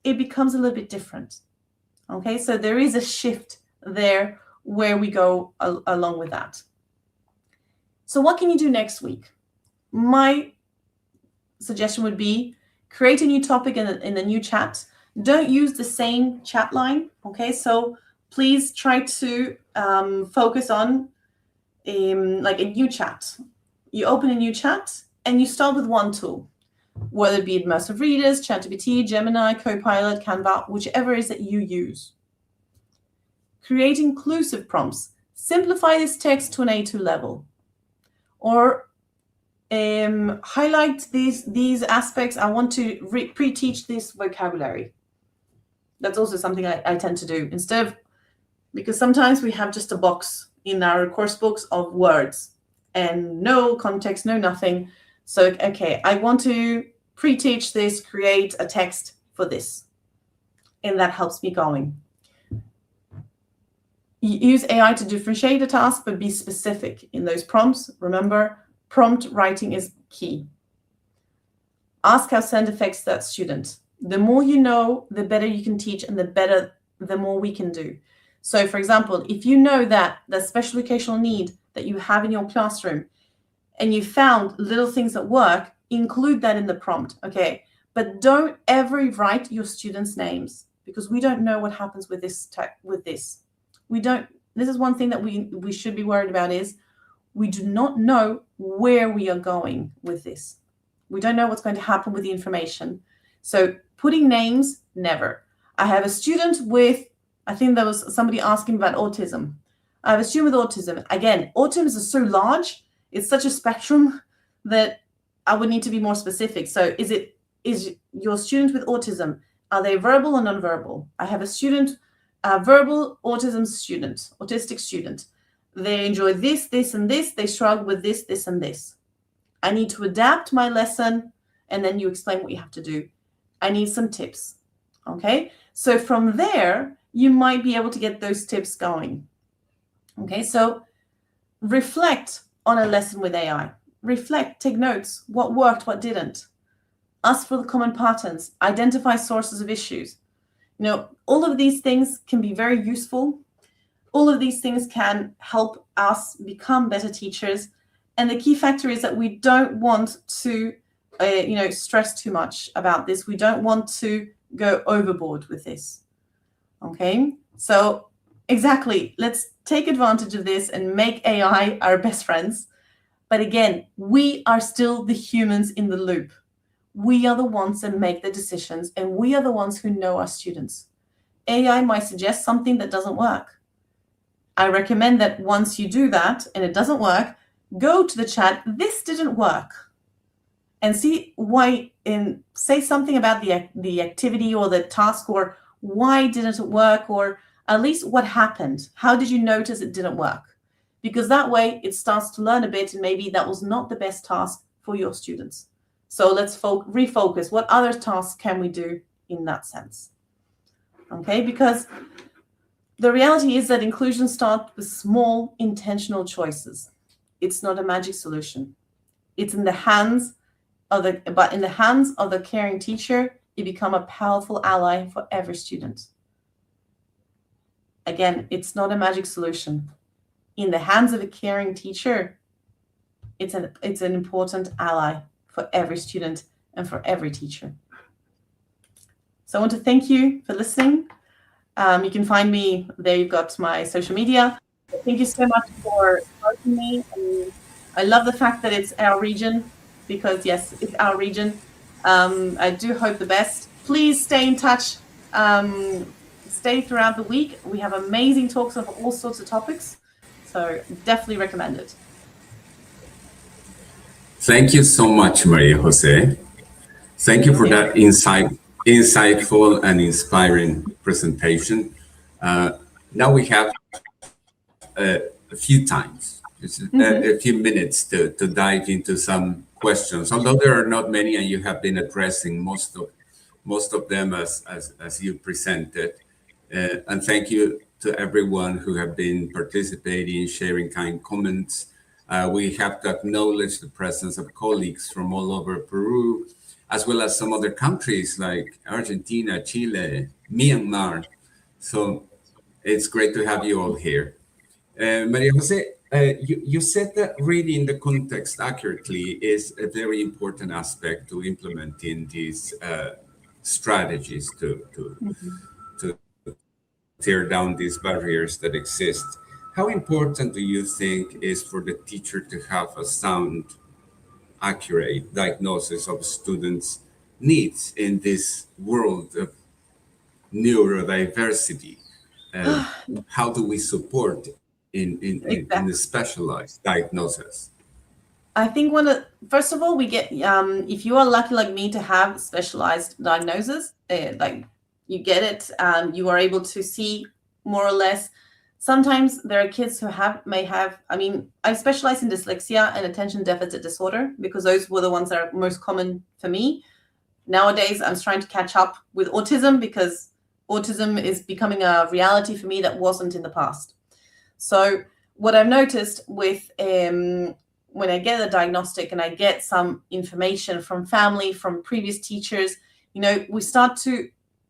it becomes a little bit different. Okay, so there is a shift there where we go along with that. So what can you do next week? My suggestion would be create a new topic in a new chat. Don't use the same chat line, okay? So please try to focus on like a new chat. You open a new chat and you start with one tool, whether it be immersive readers, ChatGPT, Gemini, Copilot, Canva, whichever it is that you use. Create inclusive prompts. Simplify this text to an A2 level. Or highlight these aspects. I want to pre-teach this vocabulary. That's also something I tend to do instead of, because sometimes we have just a box in our course books of words and no context, no nothing. So, okay, I want to pre-teach this, create a text for this. And that helps me going. Use AI to differentiate the task, but be specific in those prompts. Remember, prompt writing is key. Ask how send affects that student. The more you know, the better you can teach, and the more we can do. So, for example, if you know that the special educational need that you have in your classroom, and you found little things that work, include that in the prompt, okay? But don't ever write your students' names, because we don't know what happens with this. This is one thing that we should be worried about, is we do not know where we are going with this. We don't know what's going to happen with the information. So putting names, never. I have a student with, I think there was somebody asking about autism. I have a student with autism. Again, autism is so large, it's such a spectrum that I would need to be more specific. So is your student with autism, are they verbal or nonverbal? I have a student, a verbal autistic student. They enjoy this, this, and this. They struggle with this, this, and this. I need to adapt my lesson, and then you explain what you have to do. I need some tips, okay? So from there, you might be able to get those tips going. Okay, so reflect on a lesson with AI. Reflect, take notes, what worked, what didn't. Ask for the common patterns, identify sources of issues. You know, all of these things can be very useful. All of these things can help us become better teachers. And the key factor is that we don't want to, stress too much about this. We don't want to go overboard with this. Okay, so exactly, let's take advantage of this and make AI our best friends. But again, we are still the humans in the loop. We are the ones that make the decisions, and we are the ones who know our students. AI might suggest something that doesn't work. I recommend that once you do that and it doesn't work, go to the chat, this didn't work, and see why, and say something about the activity or the task, or why didn't it work, or at least what happened. How did you notice it didn't work? Because that way it starts to learn a bit, and maybe that was not the best task for your students. So let's refocus. What other tasks can we do in that sense? Okay, because the reality is that inclusion starts with small intentional choices. It's not a magic solution. It's in the hands of the caring teacher, you become a powerful ally for every student. Again, it's not a magic solution. In the hands of a caring teacher, it's an important ally for every student and for every teacher. So I want to thank you for listening. You can find me there. You've got my social media. Thank you so much for inviting me. And I love the fact that it's our region, because yes, it's our region. I do hope the best. Please stay in touch. Stay throughout the week. We have amazing talks of all sorts of topics. So definitely recommend it. Thank you so much, Maria Jose. Thank you for that insightful and inspiring presentation. Now we have a few minutes to dive into some questions, although there are not many, and you have been addressing most of them as you presented. And thank you to everyone who have been participating, sharing kind comments. We have to acknowledge the presence of colleagues from all over Peru, as well as some other countries like Argentina, Chile, Myanmar. So it's great to have you all here. Maria Jose, You said that reading the context accurately is a very important aspect to implementing these strategies to tear down these barriers that exist. How important do you think is for the teacher to have a sound, accurate diagnosis of students' needs in this world of neurodiversity? How do we support in the specialized diagnosis? I think first of all, we get, if you are lucky like me to have specialized diagnosis, like you get it, you are able to see more or less. Sometimes there are kids who may have, I specialize in dyslexia and attention deficit disorder because those were the ones that are most common for me. Nowadays, I'm trying to catch up with autism because autism is becoming a reality for me that wasn't in the past. So what I've noticed with when I get a diagnostic and I get some information from family, from previous teachers, we start to,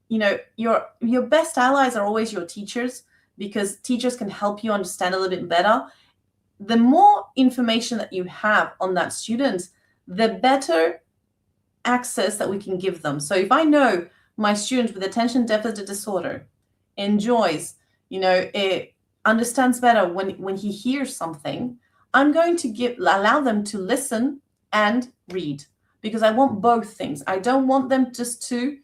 your best allies are always your teachers, because teachers can help you understand a little bit better. The more information that you have on that student, the better access that we can give them. So if I know my student with attention deficit disorder enjoys, it understands better when he hears something, I'm going to allow them to listen and read, because I want both things. I don't want them just to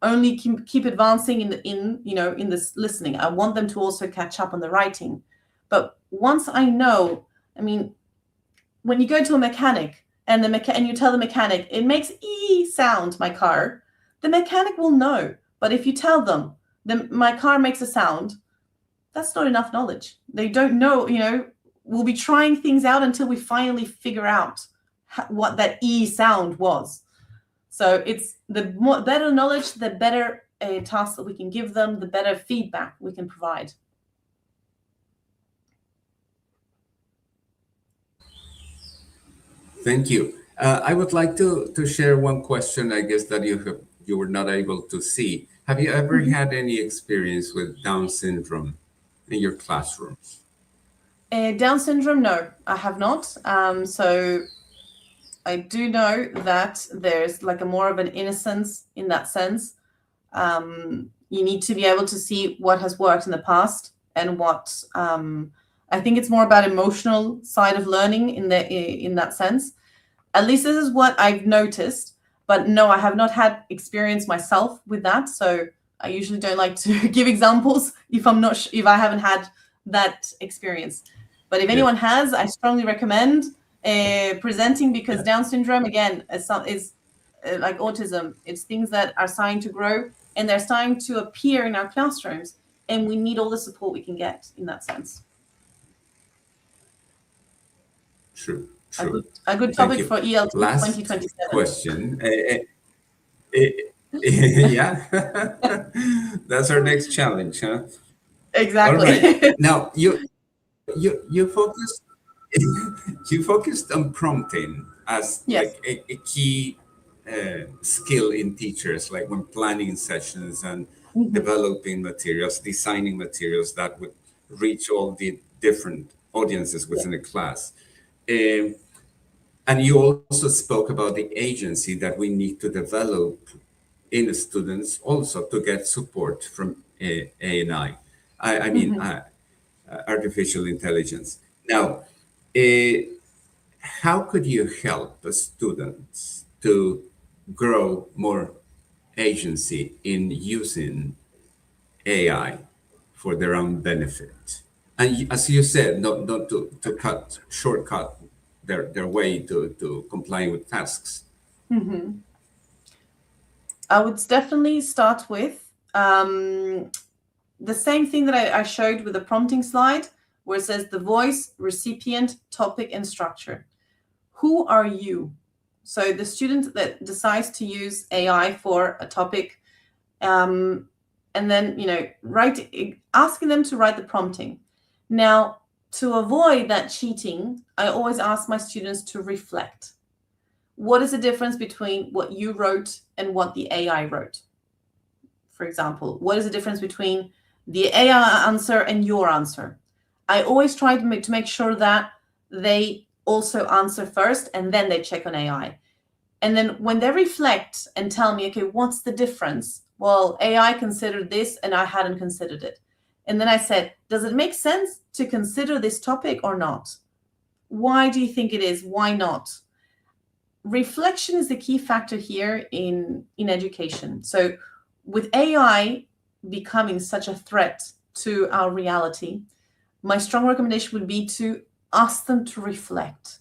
only keep advancing in this listening. I want them to also catch up on the writing. But once I know, when you go to a mechanic and you tell the mechanic, it makes E sound, my car, the mechanic will know. But if you tell them, my car makes a sound, that's not enough knowledge. They don't know, we'll be trying things out until we finally figure out what that E sound was. So it's the better knowledge, the better task that we can give them, the better feedback we can provide. Thank you. I would like to share one question, I guess, that you were not able to see. Have you ever had any experience with Down syndrome in your classrooms? Down syndrome, no, I have not. So I do know that there's like a more of an innocence in that sense. You need to be able to see what has worked in the past and what, I think it's more about emotional side of learning in that sense. At least this is what I've noticed, but no, I have not had experience myself with that. So I usually don't like to give examples if I haven't had that experience. But if anyone has, I strongly recommend presenting, because Down syndrome, again, is like autism. It's things that are starting to grow and they're starting to appear in our classrooms, and we need all the support we can get in that sense. True. A good topic for ELT Last 2027. Question. Yeah, that's our next challenge, huh? Exactly. All right. Now you focused on prompting as Yes. like a key skill in teachers, like when planning sessions and developing materials, designing materials that would reach all the different audiences within a class. And you also spoke about the agency that we need to develop in the students also to get support from AI. I mean, artificial intelligence. Now, how could you help the students to grow more agency in using AI for their own benefit? And as you said, not to shortcut their way to complying with tasks. I would definitely start with the same thing that I showed with the prompting slide, where it says the voice, recipient, topic, and structure. Who are you? So the student that decides to use AI for a topic, and then, asking them to write the prompting. Now, to avoid that cheating, I always ask my students to reflect. What is the difference between what you wrote and what the AI wrote? For example, what is the difference between the AI answer and your answer? I always try to make sure that they also answer first and then they check on AI. And then when they reflect and tell me, okay, what's the difference? Well, AI considered this and I hadn't considered it. And then I said, does it make sense to consider this topic or not? Why do you think it is? Why not? Reflection is the key factor here in education. So with AI becoming such a threat to our reality, my strong recommendation would be to ask them to reflect.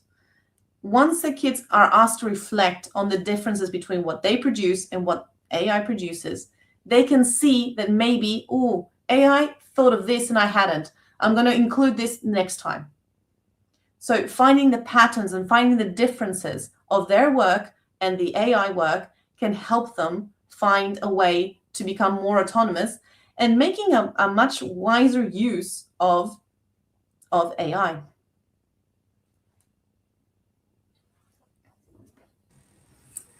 Once the kids are asked to reflect on the differences between what they produce and what AI produces, they can see that maybe, oh, AI thought of this and I hadn't. I'm going to include this next time. So finding the patterns and finding the differences of their work and the AI work can help them find a way to become more autonomous and making a much wiser use of AI.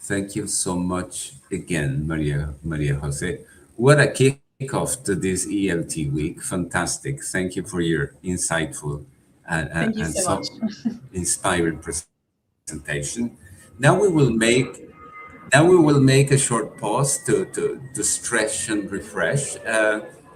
Thank you so much again, Maria Jose. What a kickoff to this ELT week. Fantastic. Thank you for your insightful Thank you so much. inspiring presentation. Now we will make a short pause to stretch and refresh.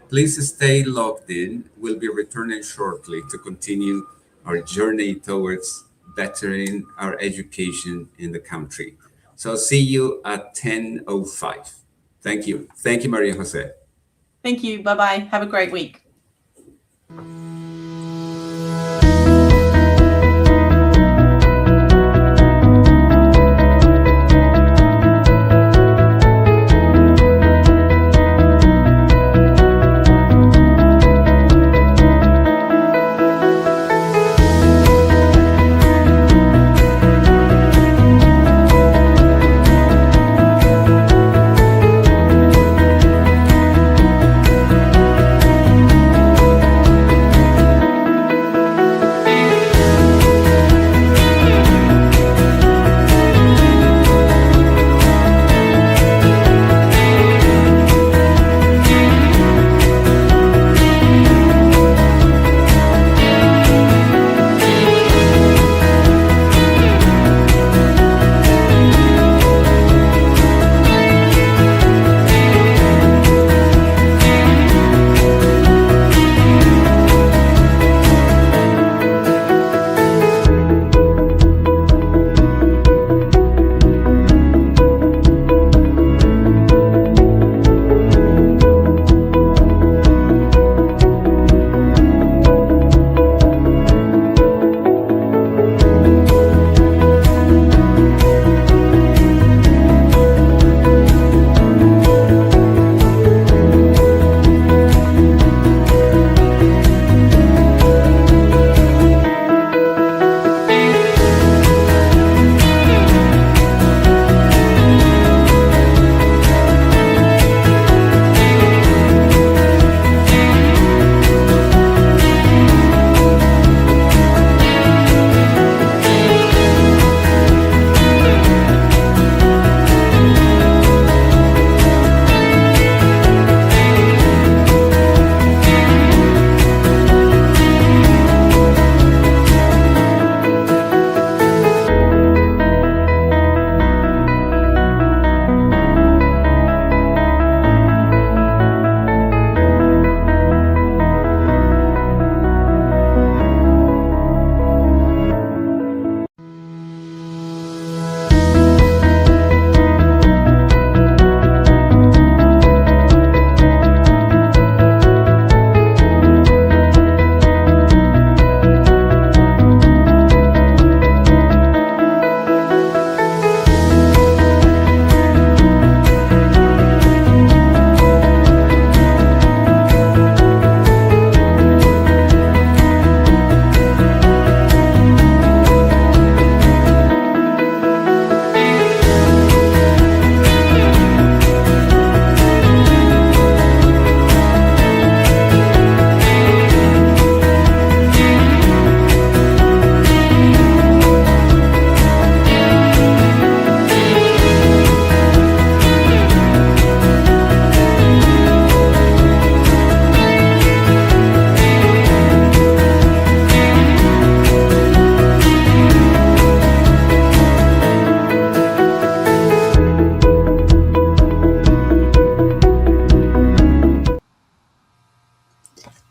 Please stay logged in. We'll be returning shortly to continue our journey towards bettering our education in the country. So see you at 10:05. Thank you. Thank you, Maria Jose. Thank you. Bye-bye. Have a great week.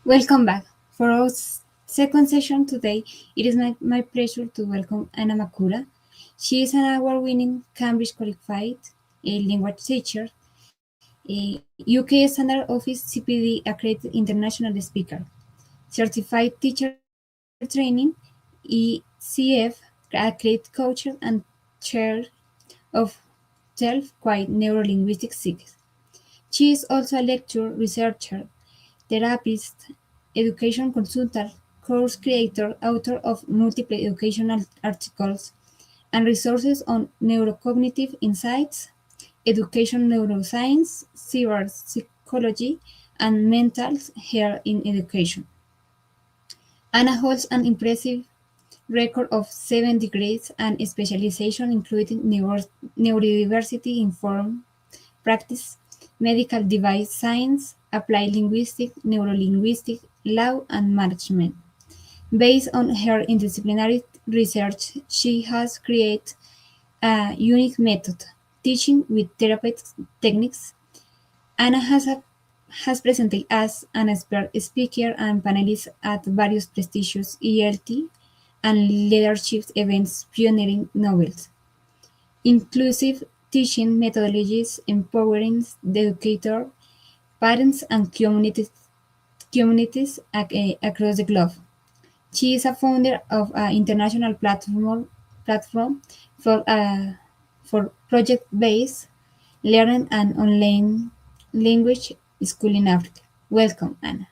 Welcome back. For our second session today, it is my pleasure to welcome Anna Makura. She is an award-winning Cambridge qualified language teacher, a UK Standard Office CPD accredited international speaker, certified teacher training, ECF accredited coach, and chair of self-quite neurolinguistic skills. She is also a lecturer, researcher, therapist, education consultant, course creator, author of multiple educational articles and resources on neurocognitive insights, education neuroscience, cyber psychology, and mental health in education. Anna holds an impressive record of 7 degrees and specialization including neurodiversity informed practice, medical device science, applied linguistics, neurolinguistics, law, and management. Based on her interdisciplinary research, she has created a unique method, teaching with therapeutic techniques. Anna has presented as an expert speaker and panelist at various prestigious ELT and leadership events pioneering novels, inclusive teaching methodologies empowering the educator, parents, and communities across the globe. She is a founder of an international platform for project-based learning and online language school in Africa. Welcome, Anna.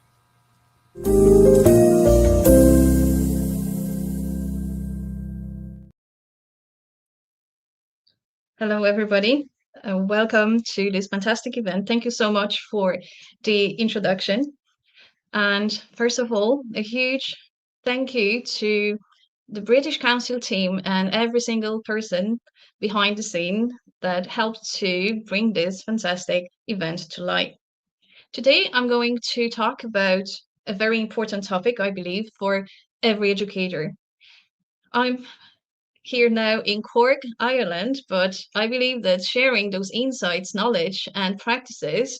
Hello, everybody. Welcome to this fantastic event. Thank you so much for the introduction. And first of all, a huge thank you to the British Council team and every single person behind the scene that helped to bring this fantastic event to light. Today, I'm going to talk about a very important topic, I believe, for every educator. I'm here now in Cork, Ireland, but I believe that sharing those insights, knowledge, and practices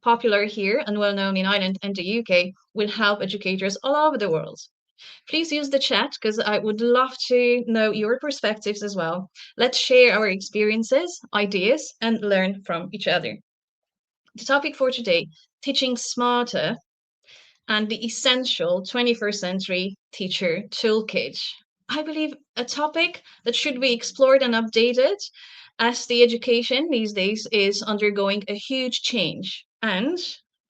popular here and well known in Ireland and the UK will help educators all over the world. Please use the chat because I would love to know your perspectives as well. Let's share our experiences, ideas, and learn from each other. The topic for today, teaching smarter and the essential 21st century teacher toolkit. I believe a topic that should be explored and updated as the education these days is undergoing a huge change. And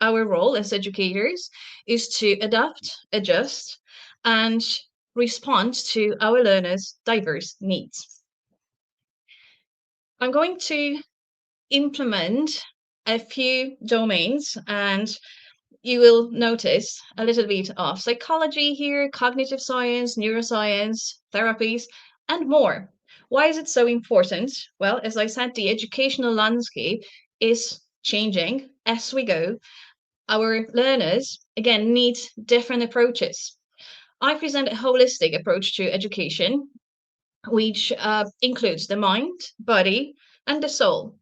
our role as educators is to adapt, adjust, and respond to our learners' diverse needs. I'm going to implement a few domains and you will notice a little bit of psychology here, cognitive science, neuroscience, therapies, and more. Why is it so important? Well, as I said, the educational landscape is changing as we go. Our learners, again, need different approaches. I present a holistic approach to education, which includes the mind, body, and the soul.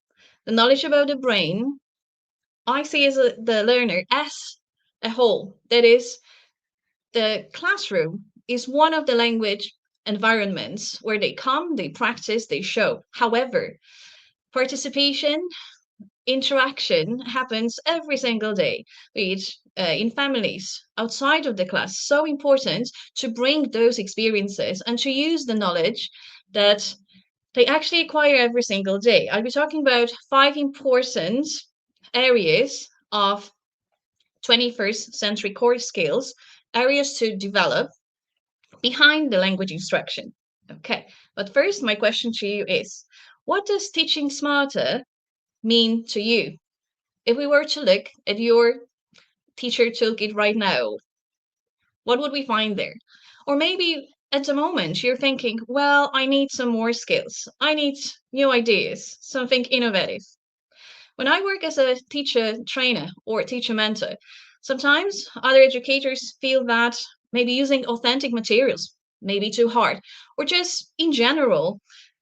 The knowledge about the brain, I see as the learner as a whole. That is, the classroom is one of the language environments where they come, they practice, they show. However, participation, interaction happens every single day, be it in families, outside of the class. So important to bring those experiences and to use the knowledge that they actually acquire every single day. I'll be talking about 5 important areas of 21st century core skills, areas to develop behind the language instruction. Okay, but first, my question to you is, what does teaching smarter mean to you? If we were to look at your teacher toolkit right now, what would we find there? Or maybe at the moment you're thinking, well, I need some more skills. I need new ideas, something innovative. When I work as a teacher trainer or teacher mentor, sometimes other educators feel that maybe using authentic materials may be too hard, or just in general,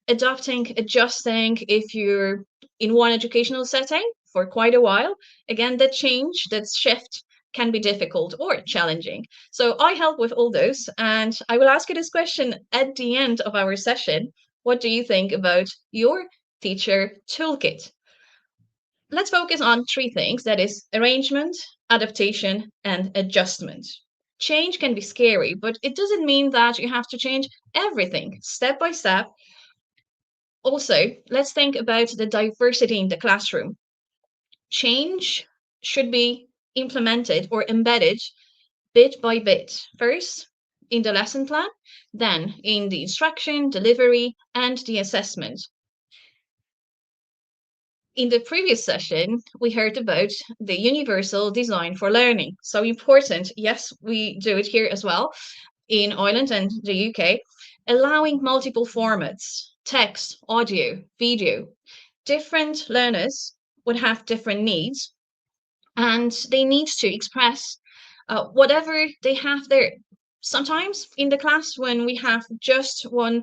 adapting, adjusting if you're in one educational setting for quite a while. Again, that change, that shift can be difficult or challenging. So I help with all those, and I will ask you this question at the end of our session. What do you think about your teacher toolkit? Let's focus on three things, that is arrangement, adaptation, and adjustment. Change can be scary, but it doesn't mean that you have to change everything step by step. Also, let's think about the diversity in the classroom. Change should be implemented or embedded bit by bit. First, in the lesson plan, then in the instruction, delivery, and the assessment. In the previous session, we heard about the universal design for learning. So important, yes, we do it here as well in Ireland and the UK, allowing multiple formats, text, audio, video. Different learners would have different needs, and they need to express whatever they have there. Sometimes in the class, when we have just one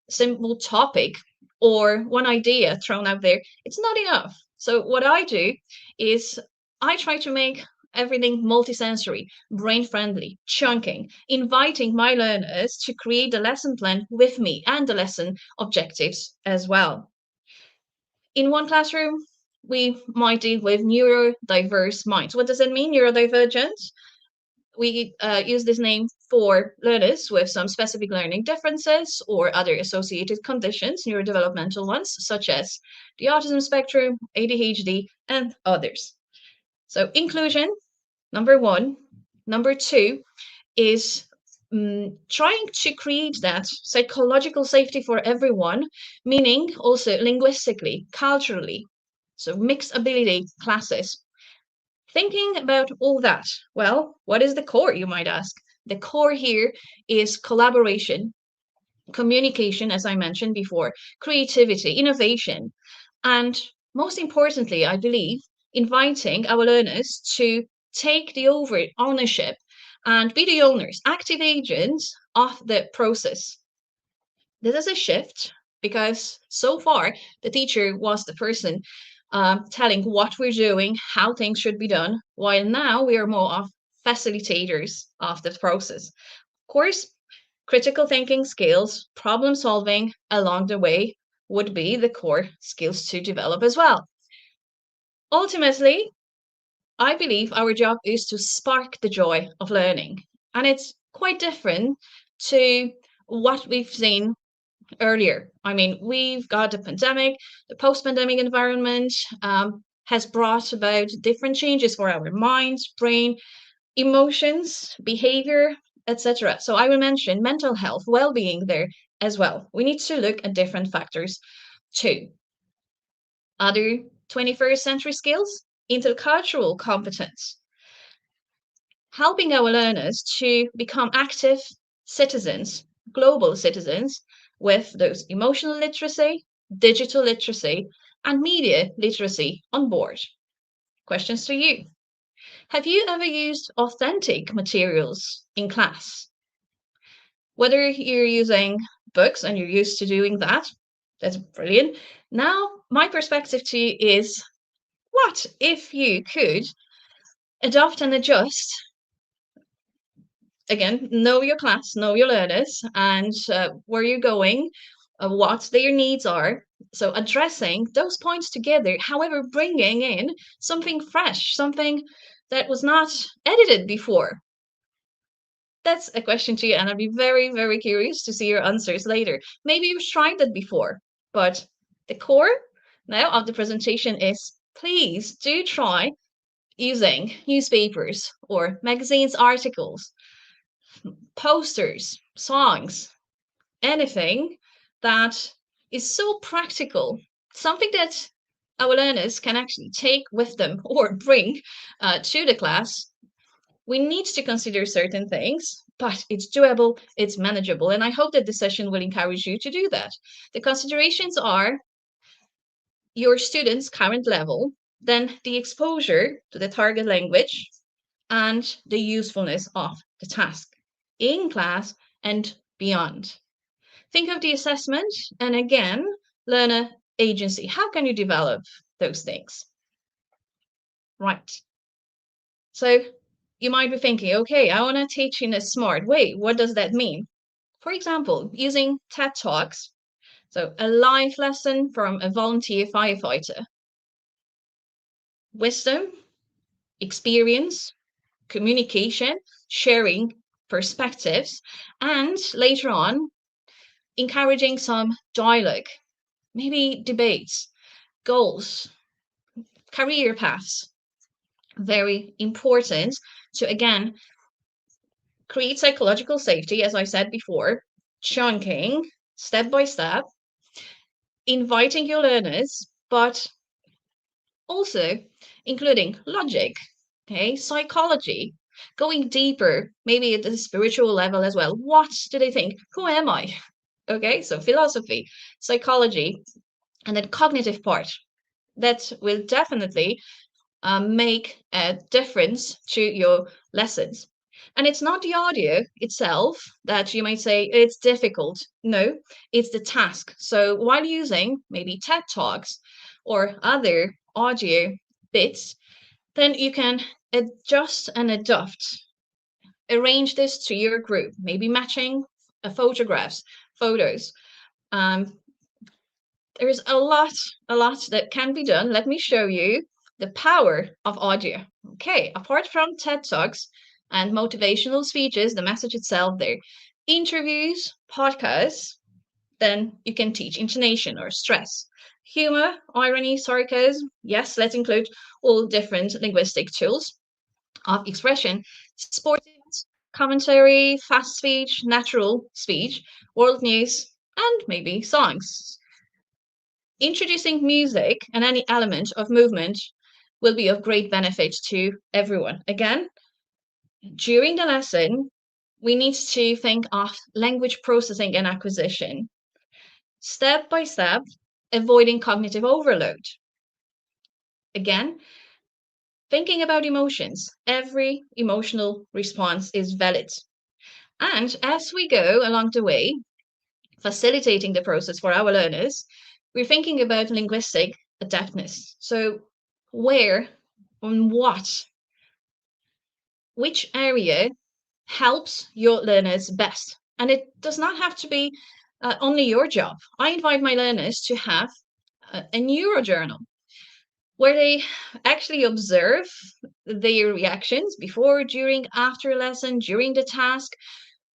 simple topic or one idea thrown out there, it's not enough. So what I do is I try to make everything multisensory, brain-friendly, chunking, inviting my learners to create the lesson plan with me and the lesson objectives as well. In one classroom, we might deal with neurodiverse minds. What does it mean, neurodivergent? We use this name for learners with some specific learning differences or other associated conditions, neurodevelopmental ones, such as the autism spectrum, ADHD, and others. So inclusion, number one. Number two is trying to create that psychological safety for everyone, meaning also linguistically, culturally, so mixed ability classes. Thinking about all that, well, what is the core, you might ask? The core here is collaboration, communication, as I mentioned before, creativity, innovation, and most importantly, I believe, inviting our learners to take the ownership and be the owners, active agents of the process. This is a shift because so far the teacher was the person telling what we're doing, how things should be done, while now we are more of facilitators of the process. Of course, critical thinking skills, problem solving along the way would be the core skills to develop as well. Ultimately, I believe our job is to spark the joy of learning, and it's quite different to what we've seen earlier. I mean, we've got the pandemic, the post-pandemic environment has brought about different changes for our minds, brain, emotions, behavior, etc. So I will mention mental health, well-being there as well. We need to look at different factors too. Other 21st century skills, intercultural competence, helping our learners to become active citizens, global citizens, with those emotional literacy, digital literacy, and media literacy on board. Questions to you. Have you ever used authentic materials in class? Whether you're using books and you're used to doing that, that's brilliant. Now, my perspective to you is, what if you could adopt and adjust? Again, know your class, know your learners, and where you're going, what their needs are. So addressing those points together, however, bringing in something fresh, something that was not edited before. That's a question to you, and I'd be very, very curious to see your answers later. Maybe you've tried that before, but the core now of the presentation is, please do try using newspapers or magazines, articles, posters, songs, anything that is so practical, something that our learners can actually take with them or bring to the class. We need to consider certain things, but it's doable, it's manageable, and I hope that the session will encourage you to do that. The considerations are your students' current level, then the exposure to the target language, and the usefulness of the task in class and beyond. Think of the assessment, and again, learner agency. How can you develop those things? Right. So you might be thinking, okay, I want to teach in a smart way. What does that mean? For example, using TED Talks, so a live lesson from a volunteer firefighter. Wisdom, experience, communication, sharing perspectives, and later on, encouraging some dialogue, maybe debates, goals, career paths. Very important to, again, create psychological safety, as I said before, chunking, step by step, inviting your learners, but also including logic, okay, psychology, going deeper, maybe at the spiritual level as well. What do they think? Who am I? Okay, so philosophy, psychology, and then cognitive part. That will definitely make a difference to your lessons. And it's not the audio itself that you might say it's difficult. No, it's the task. So while using maybe TED Talks or other audio bits, then you can adjust and adapt. Arrange this to your group, maybe matching photographs, photos. There's a lot that can be done. Let me show you the power of audio. Okay, apart from TED Talks and motivational speeches, the message itself there, interviews, podcasts, then you can teach intonation or stress, humor, irony, sarcasm. Yes, let's include all different linguistic tools of expression, sports, commentary, fast speech, natural speech, world news, and maybe songs. Introducing music and any element of movement will be of great benefit to everyone. Again, during the lesson, we need to think of language processing and acquisition, step by step, avoiding cognitive overload. Again, thinking about emotions. Every emotional response is valid. And as we go along the way, facilitating the process for our learners, we're thinking about linguistic adaptness. So where, on what, which area helps your learners best? And it does not have to be only your job. I invite my learners to have a neurojournal where they actually observe their reactions before, during, after a lesson, during the task,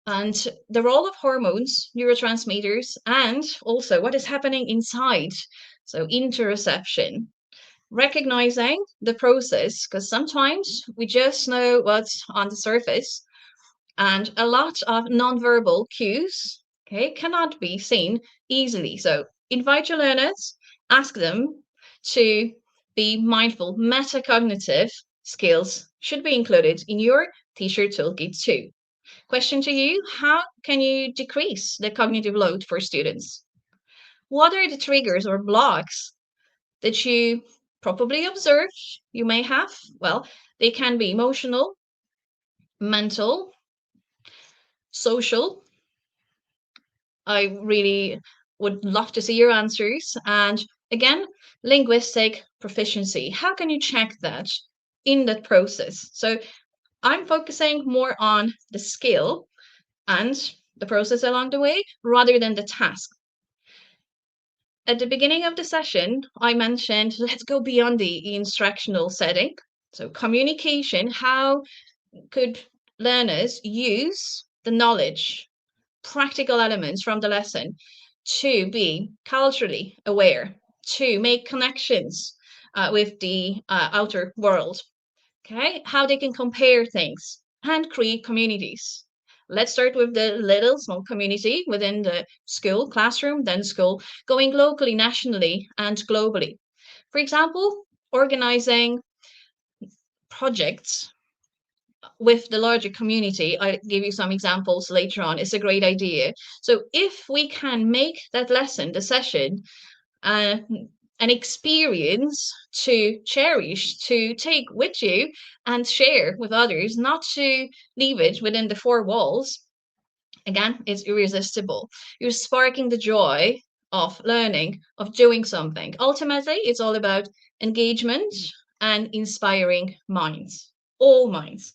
and the role of hormones, neurotransmitters, and also what is happening inside. So interoception, recognizing the process, because sometimes we just know what's on the surface, and a lot of nonverbal cues, okay, cannot be seen easily. So invite your learners, ask them to be mindful. Metacognitive skills should be included in your teacher toolkit too. Question to you, how can you decrease the cognitive load for students? What are the triggers or blocks that you probably observe you may have? Well, they can be emotional, mental, social. I really would love to see your answers. And again, linguistic proficiency. How can you check that in that process? So I'm focusing more on the skill and the process along the way rather than the task. At the beginning of the session, I mentioned, let's go beyond the instructional setting. So communication, how could learners use the knowledge, practical elements from the lesson to be culturally aware, to make connections with the outer world, okay? How they can compare things and create communities. Let's start with the little small community within the school, classroom, then school, going locally, nationally, and globally. For example, organizing projects with the larger community. I'll give you some examples later on. It's a great idea. So if we can make that lesson, the session, an experience to cherish, to take with you and share with others, not to leave it within the four walls, again, it's irresistible. You're sparking the joy of learning, of doing something. Ultimately, it's all about engagement and inspiring minds, all minds.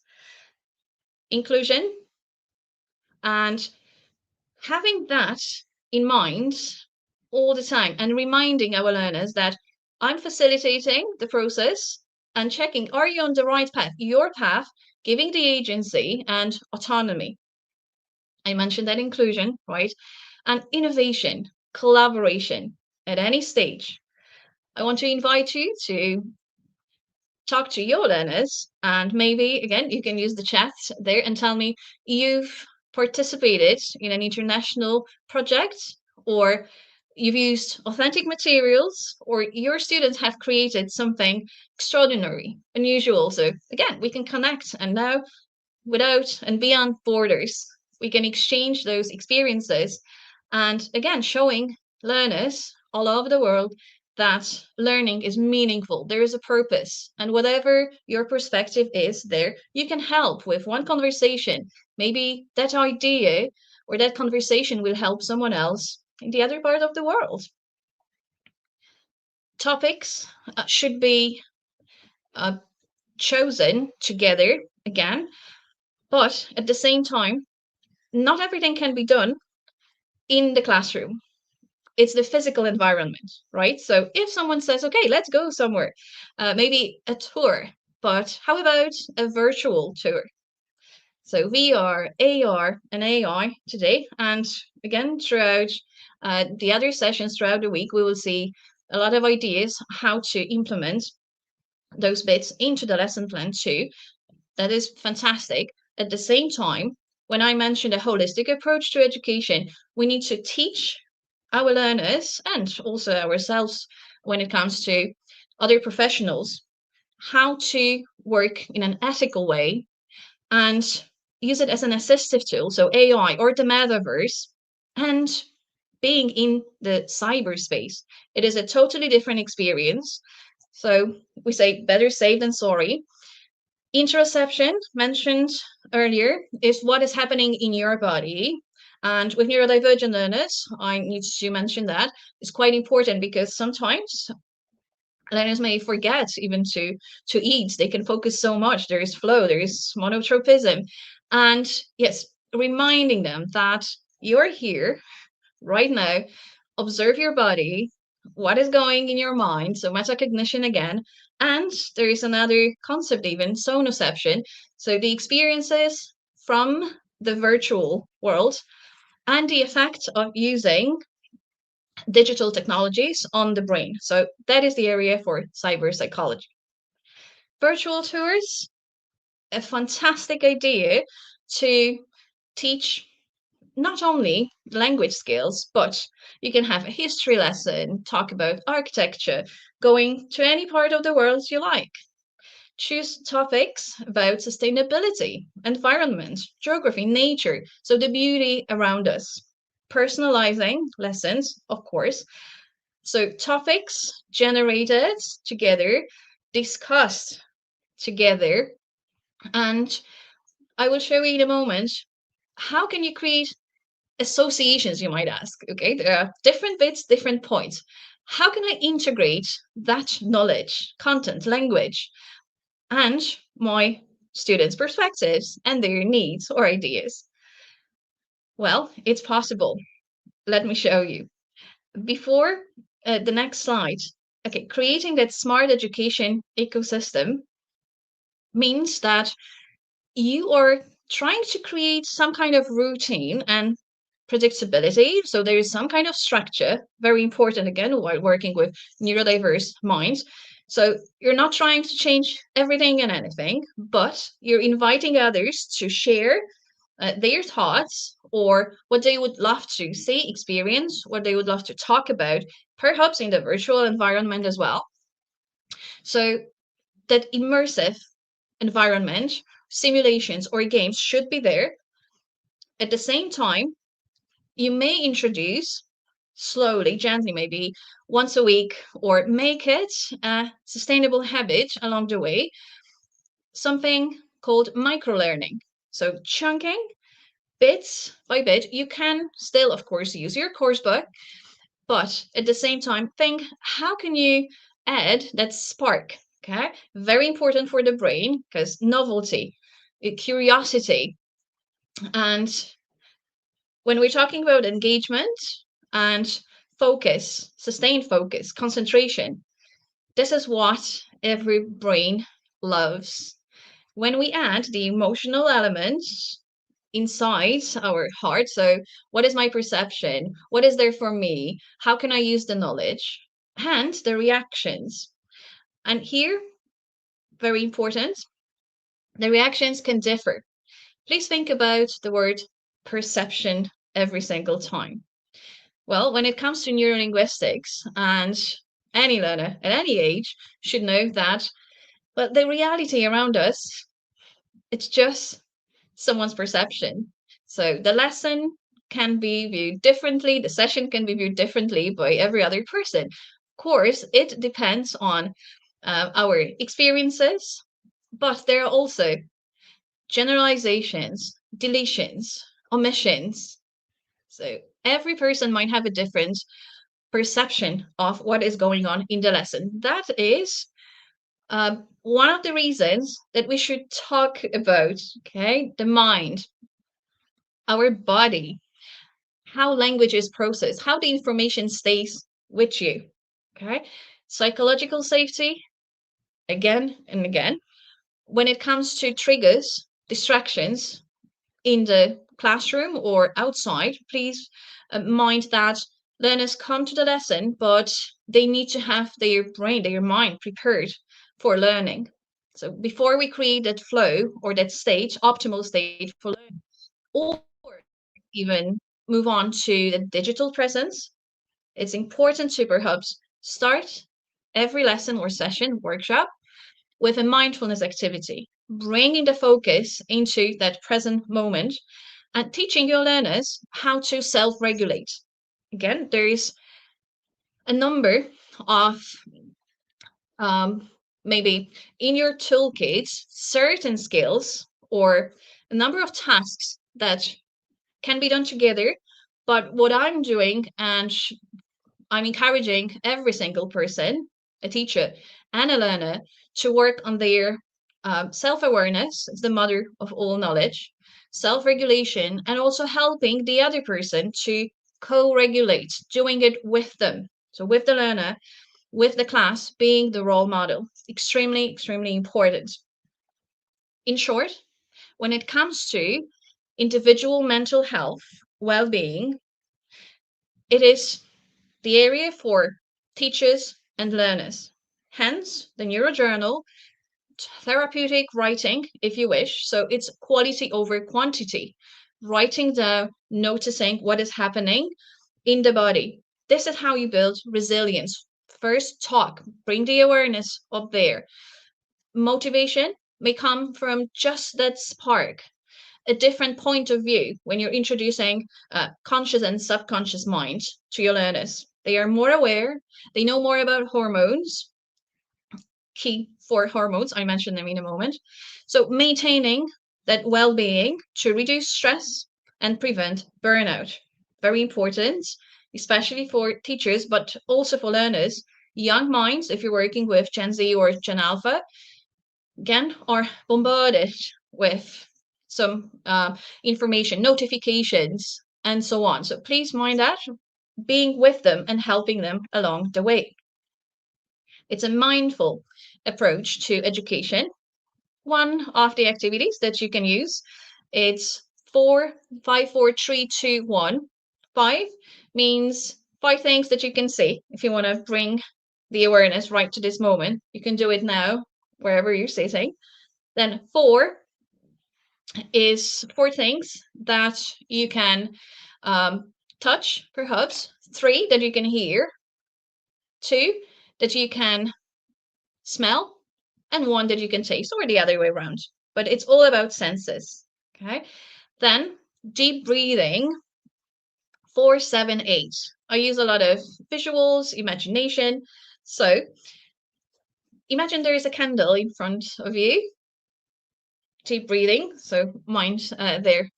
inclusion, and having that in mind all the time and reminding our learners that I'm facilitating the process and checking, are you on the right path? Your path, giving the agency and autonomy. I mentioned that inclusion, right? And innovation, collaboration at any stage. I want to invite you to talk to your learners, and maybe again you can use the chat there and tell me you've participated in an international project, or you've used authentic materials, or your students have created something extraordinary, unusual. So again, we can connect, and now without and beyond borders, we can exchange those experiences, and again showing learners all over the world that learning is meaningful. There is a purpose, and whatever your perspective is there, you can help with one conversation. Maybe that idea or that conversation will help someone else in the other part of the world. Topics should be chosen together again, but at the same time, not everything can be done in the classroom. It's the physical environment, right? So if someone says, okay, let's go somewhere, maybe a tour, but how about a virtual tour? So VR, AR, and AI today. And again, throughout the other sessions throughout the week, we will see a lot of ideas how to implement those bits into the lesson plan too. That is fantastic. At the same time, when I mentioned a holistic approach to education, we need to teach our learners and also ourselves when it comes to other professionals how to work in an ethical way and use it as an assistive tool, so AI or the metaverse, and being in the cyberspace. It is a totally different experience. So we say better safe than sorry. Interoception, mentioned earlier, is what is happening in your body. And with neurodivergent learners, I need to mention that it's quite important because sometimes learners may forget even to eat. They can focus so much. There is flow, there is monotropism. And yes, reminding them that you're here right now, observe your body, what is going in your mind, so metacognition again. And there is another concept, even sonoception, so the experiences from the virtual world and the effect of using digital technologies on the brain. So that is the area for cyber psychology. Virtual tours, a fantastic idea to teach not only language skills, but you can have a history lesson, talk about architecture, going to any part of the world you like. Choose topics about sustainability, environment, geography, nature, so the beauty around us. Personalizing lessons, of course. So topics generated together, discussed together, and I will show you in a moment how can you create associations, you might ask. Okay, there are different bits, different points. How can I integrate that knowledge, content, language, and my students' perspectives and their needs or ideas? Well, it's possible. Let me show you. Before the next slide, okay, creating that smart education ecosystem means that you are trying to create some kind of routine and predictability. So there is some kind of structure, very important again, while working with neurodiverse minds. So you're not trying to change everything and anything, but you're inviting others to share their thoughts or what they would love to see, experience, what they would love to talk about, perhaps in the virtual environment as well. So that immersive environment, simulations or games should be there. At the same time, you may introduce slowly, gently, maybe once a week, or make it a sustainable habit along the way, something called micro-learning. So chunking bits by bit. You can still, of course, use your course book, but at the same time, think, how can you add that spark? Okay, very important for the brain because novelty. curiosity. And when we're talking about engagement and focus, sustained focus, concentration, this is what every brain loves. When we add the emotional element inside our heart, so what is my perception? What is there for me? How can I use the knowledge? And the reactions. And here, very important, the reactions can differ. Please think about the word perception every single time. Well, when it comes to neurolinguistics, and any learner at any age should know that, but the reality around us, it's just someone's perception. So the lesson can be viewed differently, the session can be viewed differently by every other person. Of course, it depends on our experiences, but there are also generalizations, deletions, omissions. So every person might have a different perception of what is going on in the lesson. That is one of the reasons that we should talk about, okay, the mind, our body, how language is processed, how the information stays with you, okay? Psychological safety, again and again. When it comes to triggers, distractions in the classroom or outside, please mind that learners come to the lesson, but they need to have their brain, their mind prepared for learning. So before we create that flow or that stage, optimal stage for learning, or even move on to the digital presence, it's important to perhaps start every lesson or session, workshop, with a mindfulness activity, bringing the focus into that present moment and teaching your learners how to self-regulate. Again, there is a number of maybe in your toolkit, certain skills or a number of tasks that can be done together. But what I'm doing, and I'm encouraging every single person, a teacher and a learner, to work on their self-awareness. It's the mother of all knowledge, self-regulation, and also helping the other person to co-regulate, doing it with them. So with the learner, with the class, being the role model. Extremely, extremely important. In short, when it comes to individual mental health, well-being, it is the area for teachers and learners. Hence, the neurojournal, therapeutic writing, if you wish. So it's quality over quantity, writing down, noticing what is happening in the body. This is how you build resilience. First, talk, bring the awareness up there. Motivation may come from just that spark, a different point of view when you're introducing conscious and subconscious mind to your learners. They are more aware, they know more about hormones, key for hormones, I mentioned them in a moment. So maintaining that well-being to reduce stress and prevent burnout. Very important, especially for teachers, but also for learners. Young minds, if you're working with Gen Z or Gen Alpha, again, are bombarded with some information, notifications, and so on. So please mind that, being with them and helping them along the way. It's a mindful approach to education. One of the activities that you can use, it's 4, 5, 4, 3, 2, 1. 5 means 5 things that you can see. If you want to bring the awareness right to this moment, you can do it now, wherever you're sitting. Then 4 is 4 things that you can touch, perhaps. 3 that you can hear. 2 that you can smell, and 1 that you can taste, or the other way around. But it's all about senses. Okay. Then deep breathing. 4, 7, 8. I use a lot of visuals, imagination. So imagine there is a candle in front of you. Deep breathing. So mind there,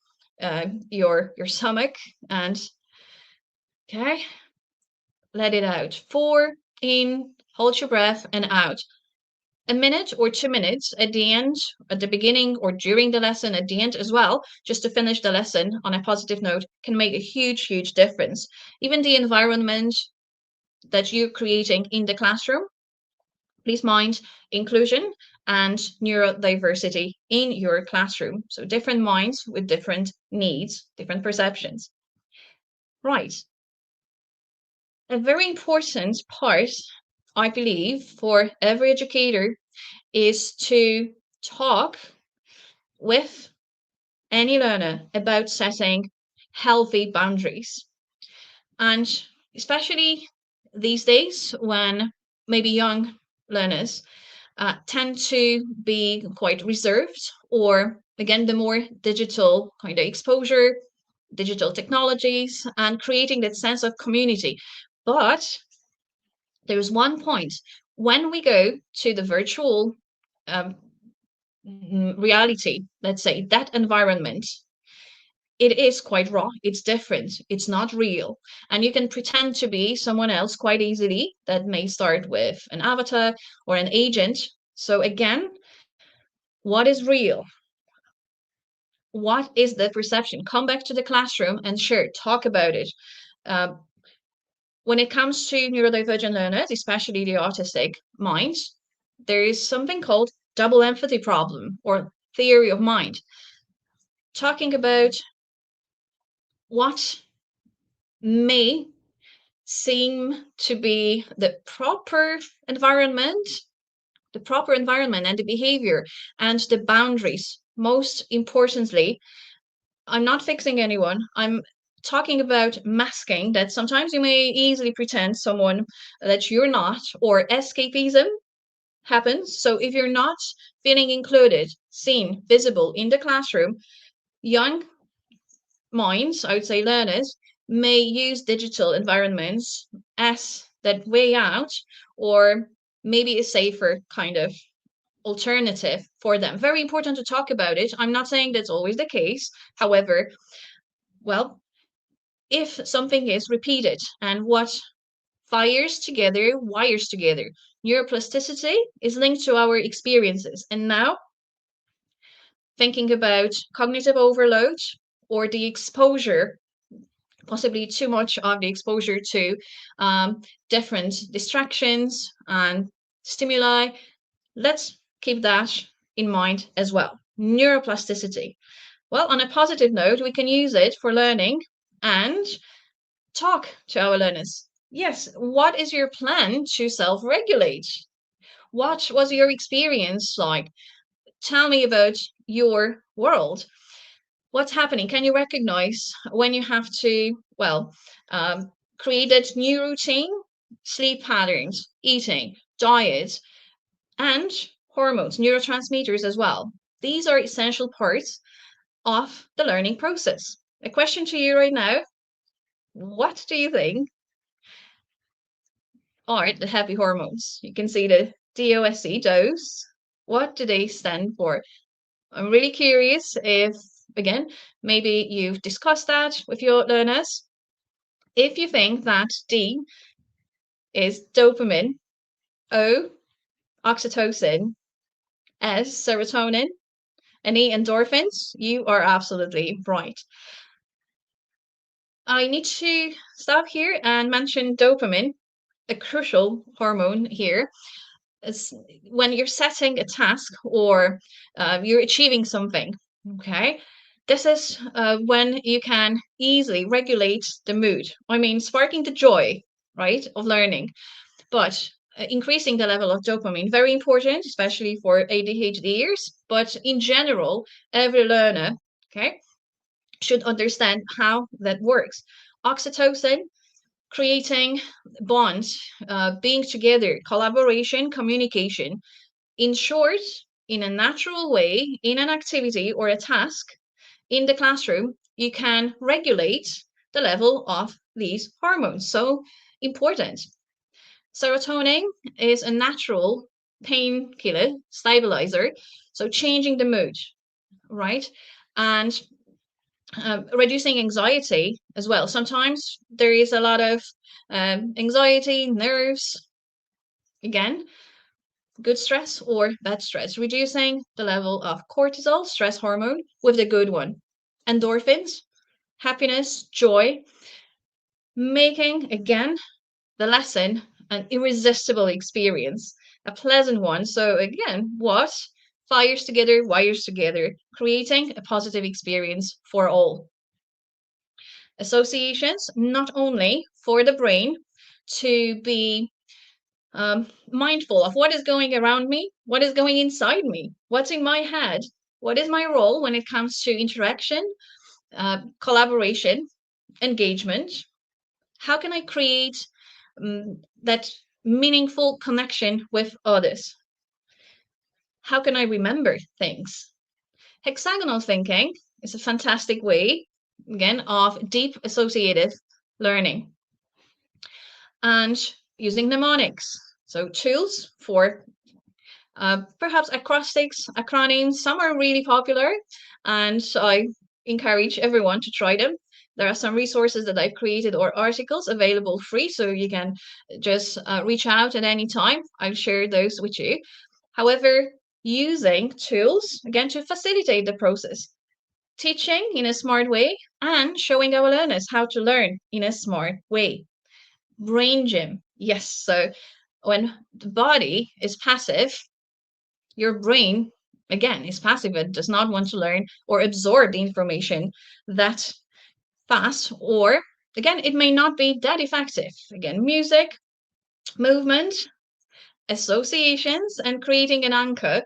your stomach, and okay, let it out. 4 in, hold your breath, and out. a minute or 2 minutes at the end, at the beginning or during the lesson, at the end as well, just to finish the lesson on a positive note, can make a huge, huge difference. Even the environment that you're creating in the classroom, please mind inclusion and neurodiversity in your classroom. So different minds with different needs, different perceptions. Right. A very important part, I believe, for every educator is to talk with any learner about setting healthy boundaries. And especially these days when maybe young learners tend to be quite reserved, or again, the more digital kind of exposure, digital technologies, and creating that sense of community. But there's one point: when we go to the virtual reality, let's say, that environment, it is quite raw, it's different, it's not real, and you can pretend to be someone else quite easily. That may start with an avatar or an agent. So again, what is real? What is the perception? Come back to the classroom and sure, talk about it. When it comes to neurodivergent learners, especially the autistic mind, there is something called double empathy problem or theory of mind, talking about what may seem to be the proper environment and the behavior and the boundaries. Most importantly, I'm not fixing anyone. I'm talking about masking that sometimes you may easily pretend someone that you're not, or escapism happens. So if you're not feeling included, seen, visible in the classroom, young minds, I would say learners, may use digital environments as that way out, or maybe a safer kind of alternative for them. Very important to talk about it. I'm not saying that's always the case. However, well, if something is repeated, and what wires together, neuroplasticity is linked to our experiences. And now, thinking about cognitive overload or the exposure, possibly too much of the exposure to different distractions and stimuli, let's keep that in mind as well. Neuroplasticity. Well, on a positive note, we can use it for learning and talk to our learners. Yes, what is your plan to self-regulate? What was your experience like? Tell me about your world. What's happening? Can you recognize when you have to, well, create that new routine, sleep patterns, eating, diet, and hormones, neurotransmitters as well? These are essential parts of the learning process. A question to you right now: what do you think are the happy hormones? You can see the DOSE, dose. What do they stand for? I'm really curious if, again, maybe you've discussed that with your learners. If you think that D is dopamine, O, oxytocin, S, serotonin, and E, endorphins, you are absolutely right. I need to stop here and mention dopamine, a crucial hormone here. It's when you're setting a task or you're achieving something, okay? This is when you can easily regulate the mood. I mean, sparking the joy, right, of learning, but increasing the level of dopamine, very important, especially for ADHDers, but in general, every learner, okay, should understand how that works. Oxytocin, creating bonds, being together, collaboration, communication. In short, in a natural way, in an activity or a task in the classroom, you can regulate the level of these hormones. So important. Serotonin is a natural painkiller, stabilizer, so changing the mood, right? And reducing anxiety as well. Sometimes there is a lot of anxiety, nerves. Again, good stress or bad stress, reducing the level of cortisol, stress hormone, with the good one. Endorphins, happiness, joy, making, again, the lesson an irresistible experience, a pleasant one. So again, what? Fires together, wires together, creating a positive experience for all. Associations, not only for the brain to be mindful of what is going around me, what is going inside me, what's in my head, what is my role when it comes to interaction, collaboration, engagement. How can I create that meaningful connection with others? How can I remember things? Hexagonal thinking is a fantastic way, again, of deep associative learning. And using mnemonics, so tools for perhaps acrostics, acronyms. Some are really popular, and I encourage everyone to try them. There are some resources that I've created or articles available free, so you can just reach out at any time. I'll share those with you. However, using tools, again, to facilitate the process, teaching in a smart way and showing our learners how to learn in a smart way. Brain gym, yes. So when the body is passive, your brain, again, is passive. It does not want to learn or absorb the information that fast, or again, it may not be that effective. Again, music, movement, associations, and creating an anchor.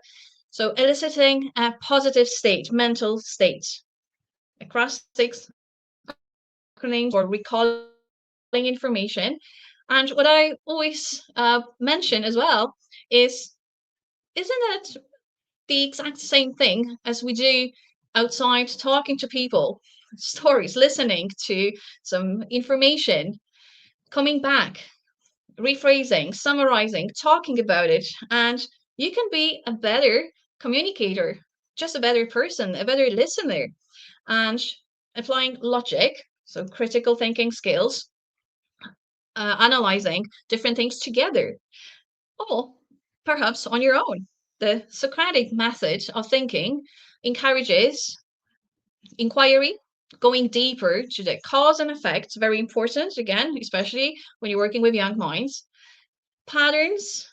So eliciting a positive state, mental state. Acrostics, acronyms, or recalling information. And what I always mention as well is, isn't that the exact same thing as we do outside talking to people, stories, listening to some information, coming back, rephrasing, summarizing, talking about it, and you can be a better communicator, just a better person, a better listener, and applying logic, so critical thinking skills, analyzing different things together, or perhaps on your own. The Socratic method of thinking encourages inquiry, going deeper to the cause and effect, very important, again, especially when you're working with young minds. Patterns,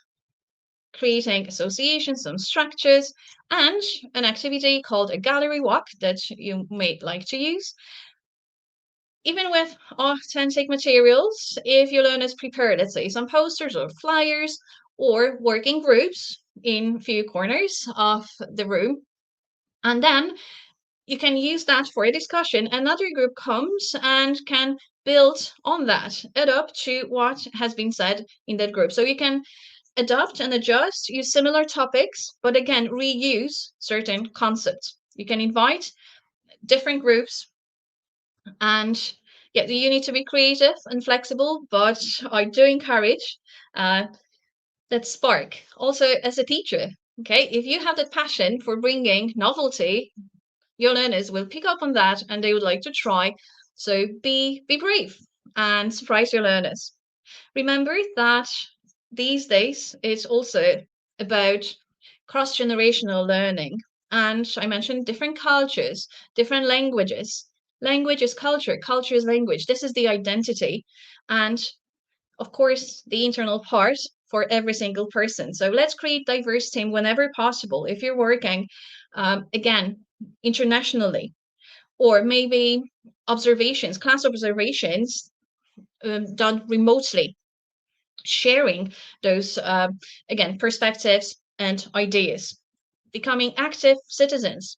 creating associations, some structures, and an activity called a gallery walk that you may like to use. Even with authentic materials, if your learners prepare, let's say, some posters or flyers or working groups in a few corners of the room, and then you can use that for a discussion. Another group comes and can build on that, add up to what has been said in that group. So you can adapt and adjust, use similar topics, but again, reuse certain concepts. You can invite different groups, and yeah, you need to be creative and flexible, but I do encourage that spark also as a teacher. Okay, if you have that passion for bringing novelty, your learners will pick up on that and they would like to try. So be brave and surprise your learners. Remember that these days it's also about cross-generational learning. And I mentioned different cultures, different languages. Language is culture, culture is language. This is the identity. And of course, the internal part for every single person. So let's create diverse team whenever possible. If you're working, again, internationally, or maybe observations, class observations done remotely, sharing those, again, perspectives and ideas, becoming active citizens,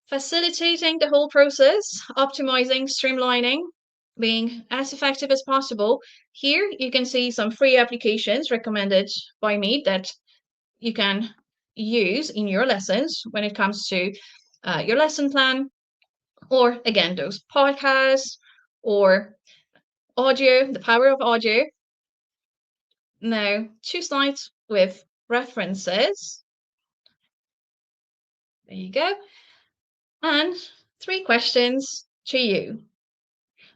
facilitating the whole process, optimizing, streamlining, being as effective as possible. Here you can see some free applications recommended by me that you can use in your lessons when it comes to your lesson plan, or again, those podcasts or audio, the power of audio. Now, 2 slides with references. There you go. And 3 questions to you.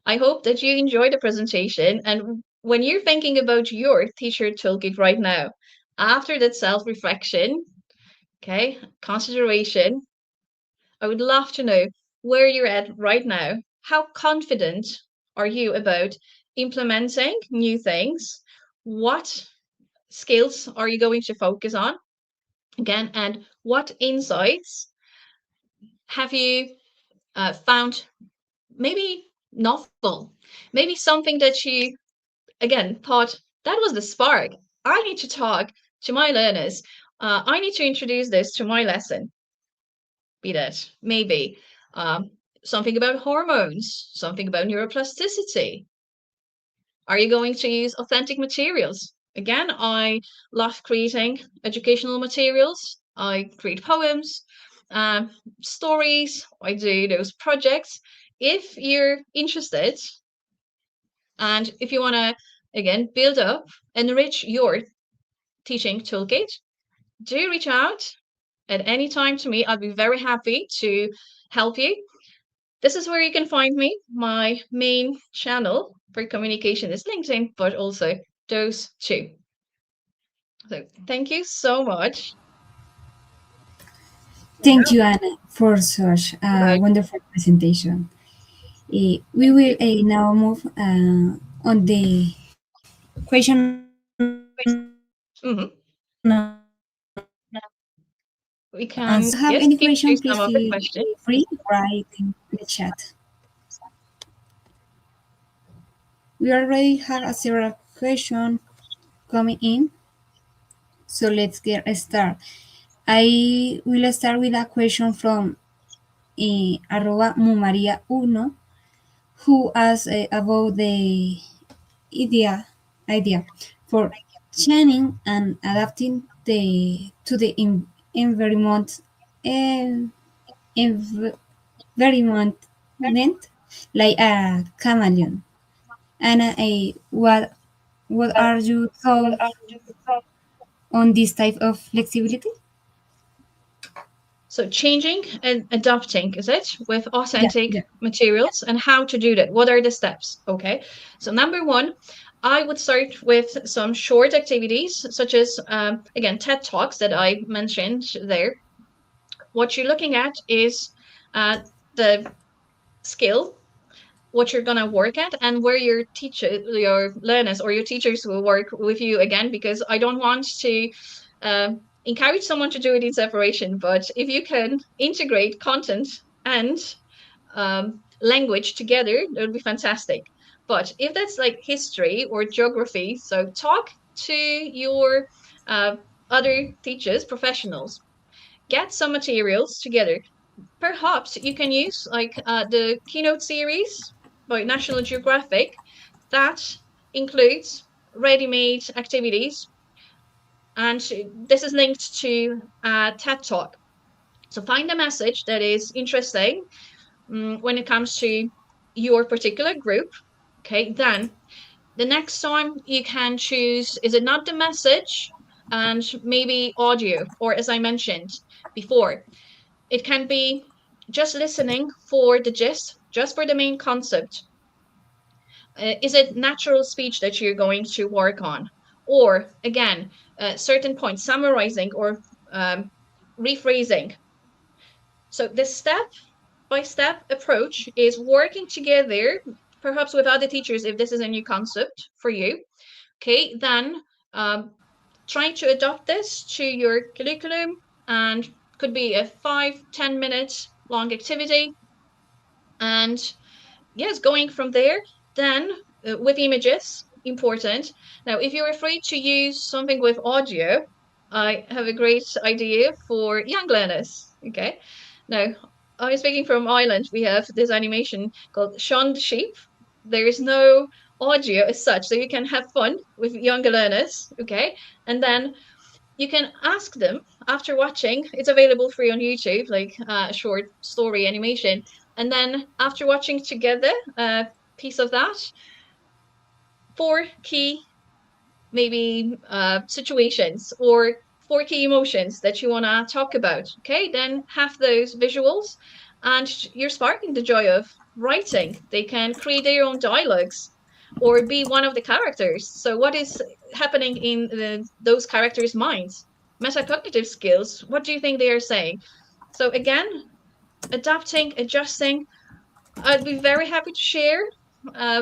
I hope that you enjoyed the presentation, and when you're thinking about your teacher toolkit right now, after that self-reflection, okay, consideration, I would love to know where you're at right now. How confident are you about implementing new things? What skills are you going to focus on? Again, and what insights have you found maybe novel? Maybe something that you, again, thought that was the spark. I need to talk to my learners. I need to introduce this to my lesson. Be that maybe something about hormones, something about neuroplasticity. Are you going to use authentic materials? Again, I love creating educational materials. I create poems, stories. I do those projects. If you're interested, and if you want to, again, build up, enrich your teaching toolkit, do reach out at any time to me. I'd be very happy to help you. This is where you can find me. My main channel for communication is LinkedIn, but also those two. So thank you so much. Thank you, Anna, for such a wonderful presentation. We will now move on the question. We can have any question, please feel free to write in the chat. We already have several questions coming in, so let's get started. I will start with a question from @mumaria1, who asks about the idea for changing and adapting to the environment like a chameleon. Anna, what are your thoughts on this type of flexibility? So changing and adapting, is it, with authentic materials, and how to do that? What are the steps? Okay, so number one, I would start with some short activities, such as, again, TED Talks that I mentioned there. What you're looking at is the skill, what you're going to work at, and where your learners or your teachers will work with you, again, because I don't want to encourage someone to do it in separation, but if you can integrate content and language together, that would be fantastic. But if that's like history or geography, so talk to your other teachers, professionals, get some materials together. Perhaps you can use like the keynote series by National Geographic that includes ready-made activities, and this is linked to a TED Talk. So find a message that is interesting when it comes to your particular group. Okay, then the next time you can choose, is it not the message and maybe audio, or as I mentioned before, it can be just listening for the gist, just for the main concept. Is it natural speech that you're going to work on? Or again, certain points, summarizing or rephrasing. So the step-by-step approach is working together, perhaps with other teachers if this is a new concept for you. Okay, then trying to adopt this to your curriculum, and could be a 5-10 minutes long activity. And yes, going from there, then with images, important. Now, if you're afraid to use something with audio, I have a great idea for young learners. Okay, now I'm speaking from Ireland. We have this animation called Sean the Sheep. There is no audio as such, so you can have fun with younger learners. Okay, and then you can ask them after watching. It's available free on YouTube, like a short story animation. And then after watching together a piece of that, 4 key maybe situations or 4 key emotions that you want to talk about. Okay, then have those visuals, and you're sparking the joy of writing. They can create their own dialogues. or be one of the characters. So what is happening in those characters' minds? Metacognitive skills, what do you think they are saying? So again, adapting, adjusting. I'd be very happy to share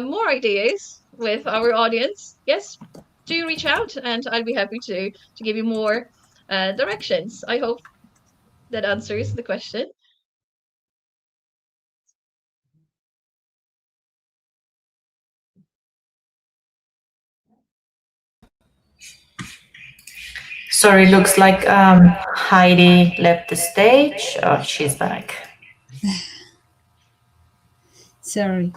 more ideas with our audience. Yes, do reach out and I'll be happy to give you more directions. I hope that answers the question. Sorry, looks like Heidi left the stage. Oh, she's back. Sorry.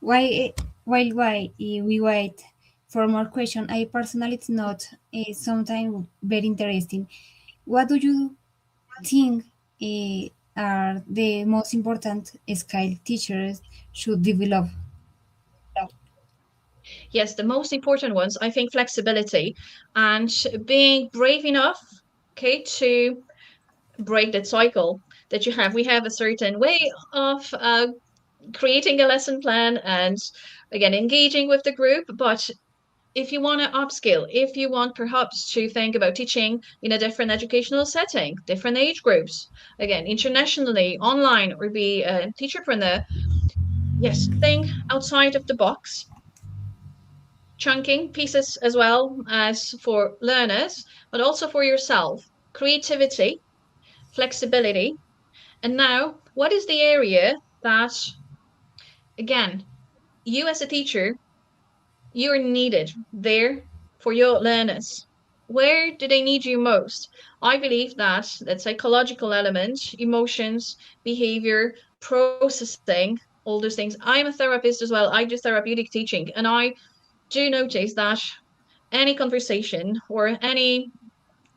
While we wait for more question, I personally note sometimes very interesting. What do you think are the most important skill teachers should develop? Yes, the most important ones, I think flexibility and being brave enough, okay, to break that cycle that you have. We have a certain way of creating a lesson plan and again engaging with the group, but if you want to upskill, if you want perhaps to think about teaching in a different educational setting, different age groups, again internationally, online, or be a teacherpreneur, yes, think outside of the box. Chunking pieces as well as for learners, but also for yourself. Creativity, flexibility. And now, what is the area that, again, you as a teacher, you're needed there for your learners? Where do they need you most? I believe that psychological element, emotions, behavior, processing, all those things. I'm a therapist as well. I do therapeutic teaching, and I do notice that any conversation or any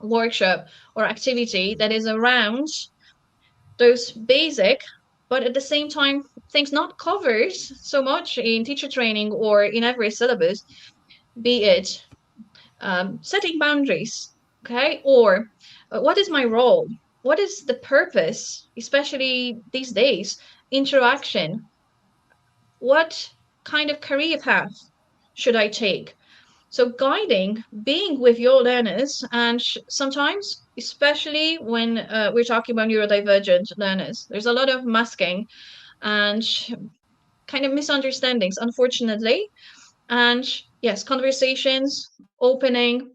workshop or activity that is around those basic, but at the same time, things not covered so much in teacher training or in every syllabus, be it setting boundaries, okay, or what is my role? What is the purpose, especially these days? Interaction. What kind of career path should I take? So guiding, being with your learners, and sometimes, especially when we're talking about neurodivergent learners, there's a lot of masking and kind of misunderstandings, unfortunately. And yes, conversations, opening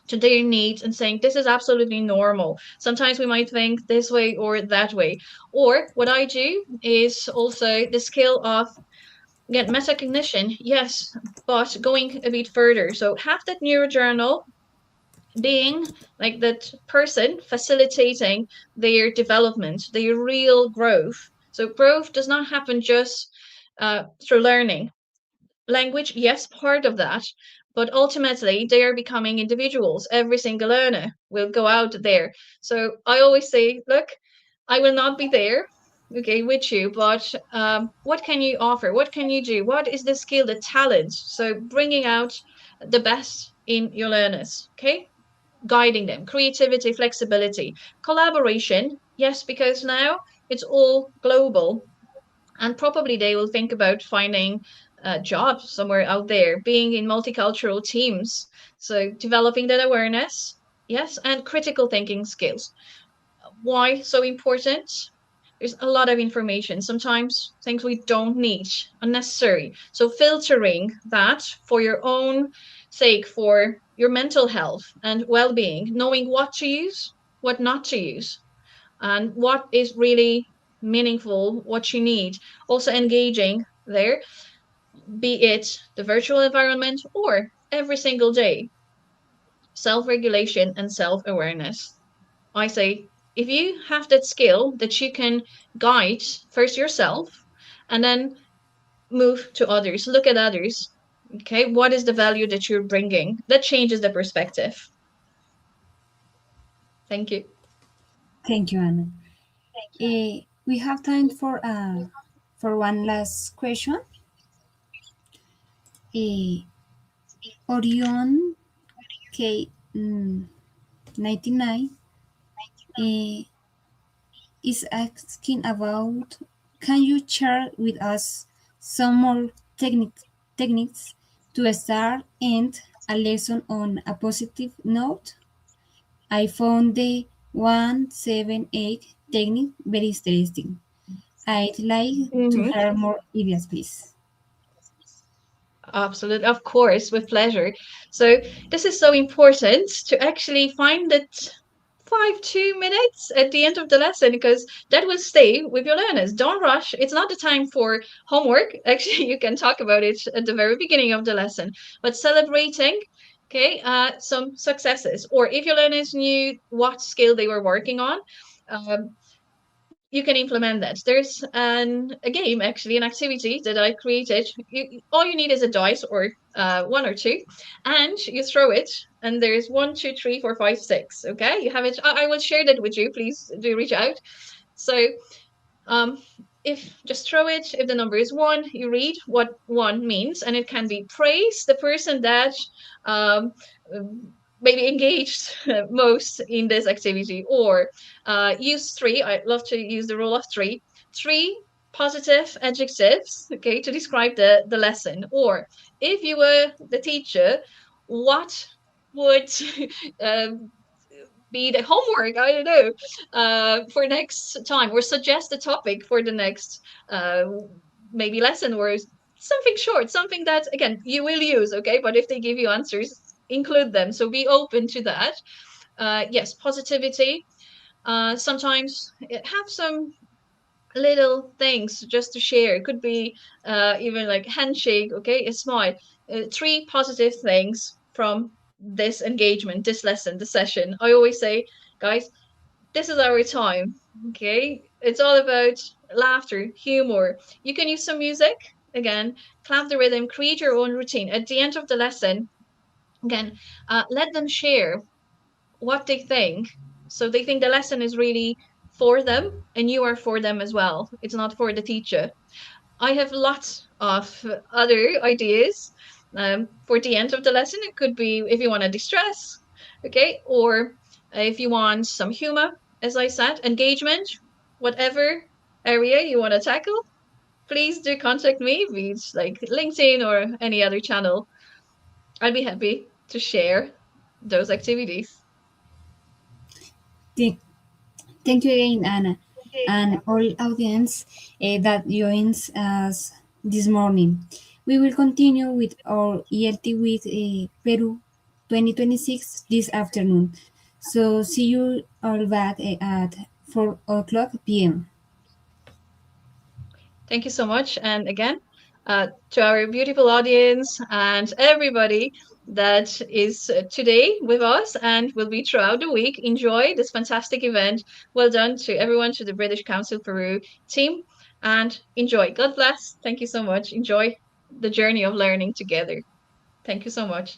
to their needs and saying this is absolutely normal. Sometimes we might think this way or that way. Or what I do is also the skill of again, metacognition, yes, but going a bit further. So have that neurojournal being like that person facilitating their development, their real growth. So growth does not happen just through learning. Language, yes, part of that, but ultimately they are becoming individuals. Every single learner will go out there. So I always say, look, I will not be there, okay, with you, but what can you offer? What can you do? What is the skill, the talent? So bringing out the best in your learners, okay? Guiding them, creativity, flexibility, collaboration, yes, because now it's all global and probably they will think about finding a job somewhere out there, being in multicultural teams. So developing that awareness, yes, and critical thinking skills. Why so important? There's a lot of information, sometimes things we don't need, unnecessary. So filtering that for your own sake, for your mental health and well-being, knowing what to use, what not to use, and what is really meaningful, what you need. Also engaging there, be it the virtual environment or every single day. Self-regulation and self-awareness. I say, if you have that skill that you can guide first yourself and then move to others, look at others. Okay, what is the value that you're bringing? That changes the perspective. Thank you. Thank you, Anna. We have time for one last question. Orion K 99 is asking about, can you share with us some more techniques to start and a lesson on a positive note. I found the 178 technique very interesting. I'd like to hear more ideas, please. Absolutely, of course, with pleasure. So this is so important to actually find that 2 minutes at the end of the lesson, because that will stay with your learners. Don't rush. It's not the time for homework. Actually, you can talk about it at the very beginning of the lesson, but celebrating, okay, some successes, or if your learners knew what skill they were working on, you can implement that. There's a game, actually, an activity that I created. All you need is a dice, or one or two, and you throw it. And there's 1, 2, 3, 4, 5, 6. Okay, you have it. I will share that with you. Please do reach out. So, if just throw it. If the number is 1, you read what 1 means, and it can be praise the person that maybe engaged most in this activity, or use 3. I love to use the rule of 3. 3 positive adjectives, okay, to describe the lesson. Or if you were the teacher, what would be the homework, I don't know, for next time, or suggest a topic for the next maybe lesson, or something short, something that, again, you will use, okay? But if they give you answers, include them. So be open to that. Yes, positivity. Sometimes have some little things just to share. It could be even like handshake, okay, a smile. 3 positive things from this engagement, this lesson, this session. I always say, guys, this is our time, okay? It's all about laughter, humor. You can use some music, again, clap the rhythm, create your own routine. At the end of the lesson, again, let them share what they think. So they think the lesson is really for them, and you are for them as well. It's not for the teacher. I have lots of other ideas for the end of the lesson. It could be if you want to distress, okay, or if you want some humor, as I said, engagement, whatever area you want to tackle, please do contact me, be it like LinkedIn or any other channel. I'd be happy to share those activities. Thank you again, Anna, and all audience that joins us this morning. We will continue with our ELT Week Peru 2026 this afternoon. So see you all back at 4 o'clock p.m. Thank you so much. And again, to our beautiful audience and everybody that is today with us and will be throughout the week, enjoy this fantastic event. Well done to everyone, to the British Council Peru team, and enjoy. God bless. Thank you so much. Enjoy the journey of learning together. Thank you so much.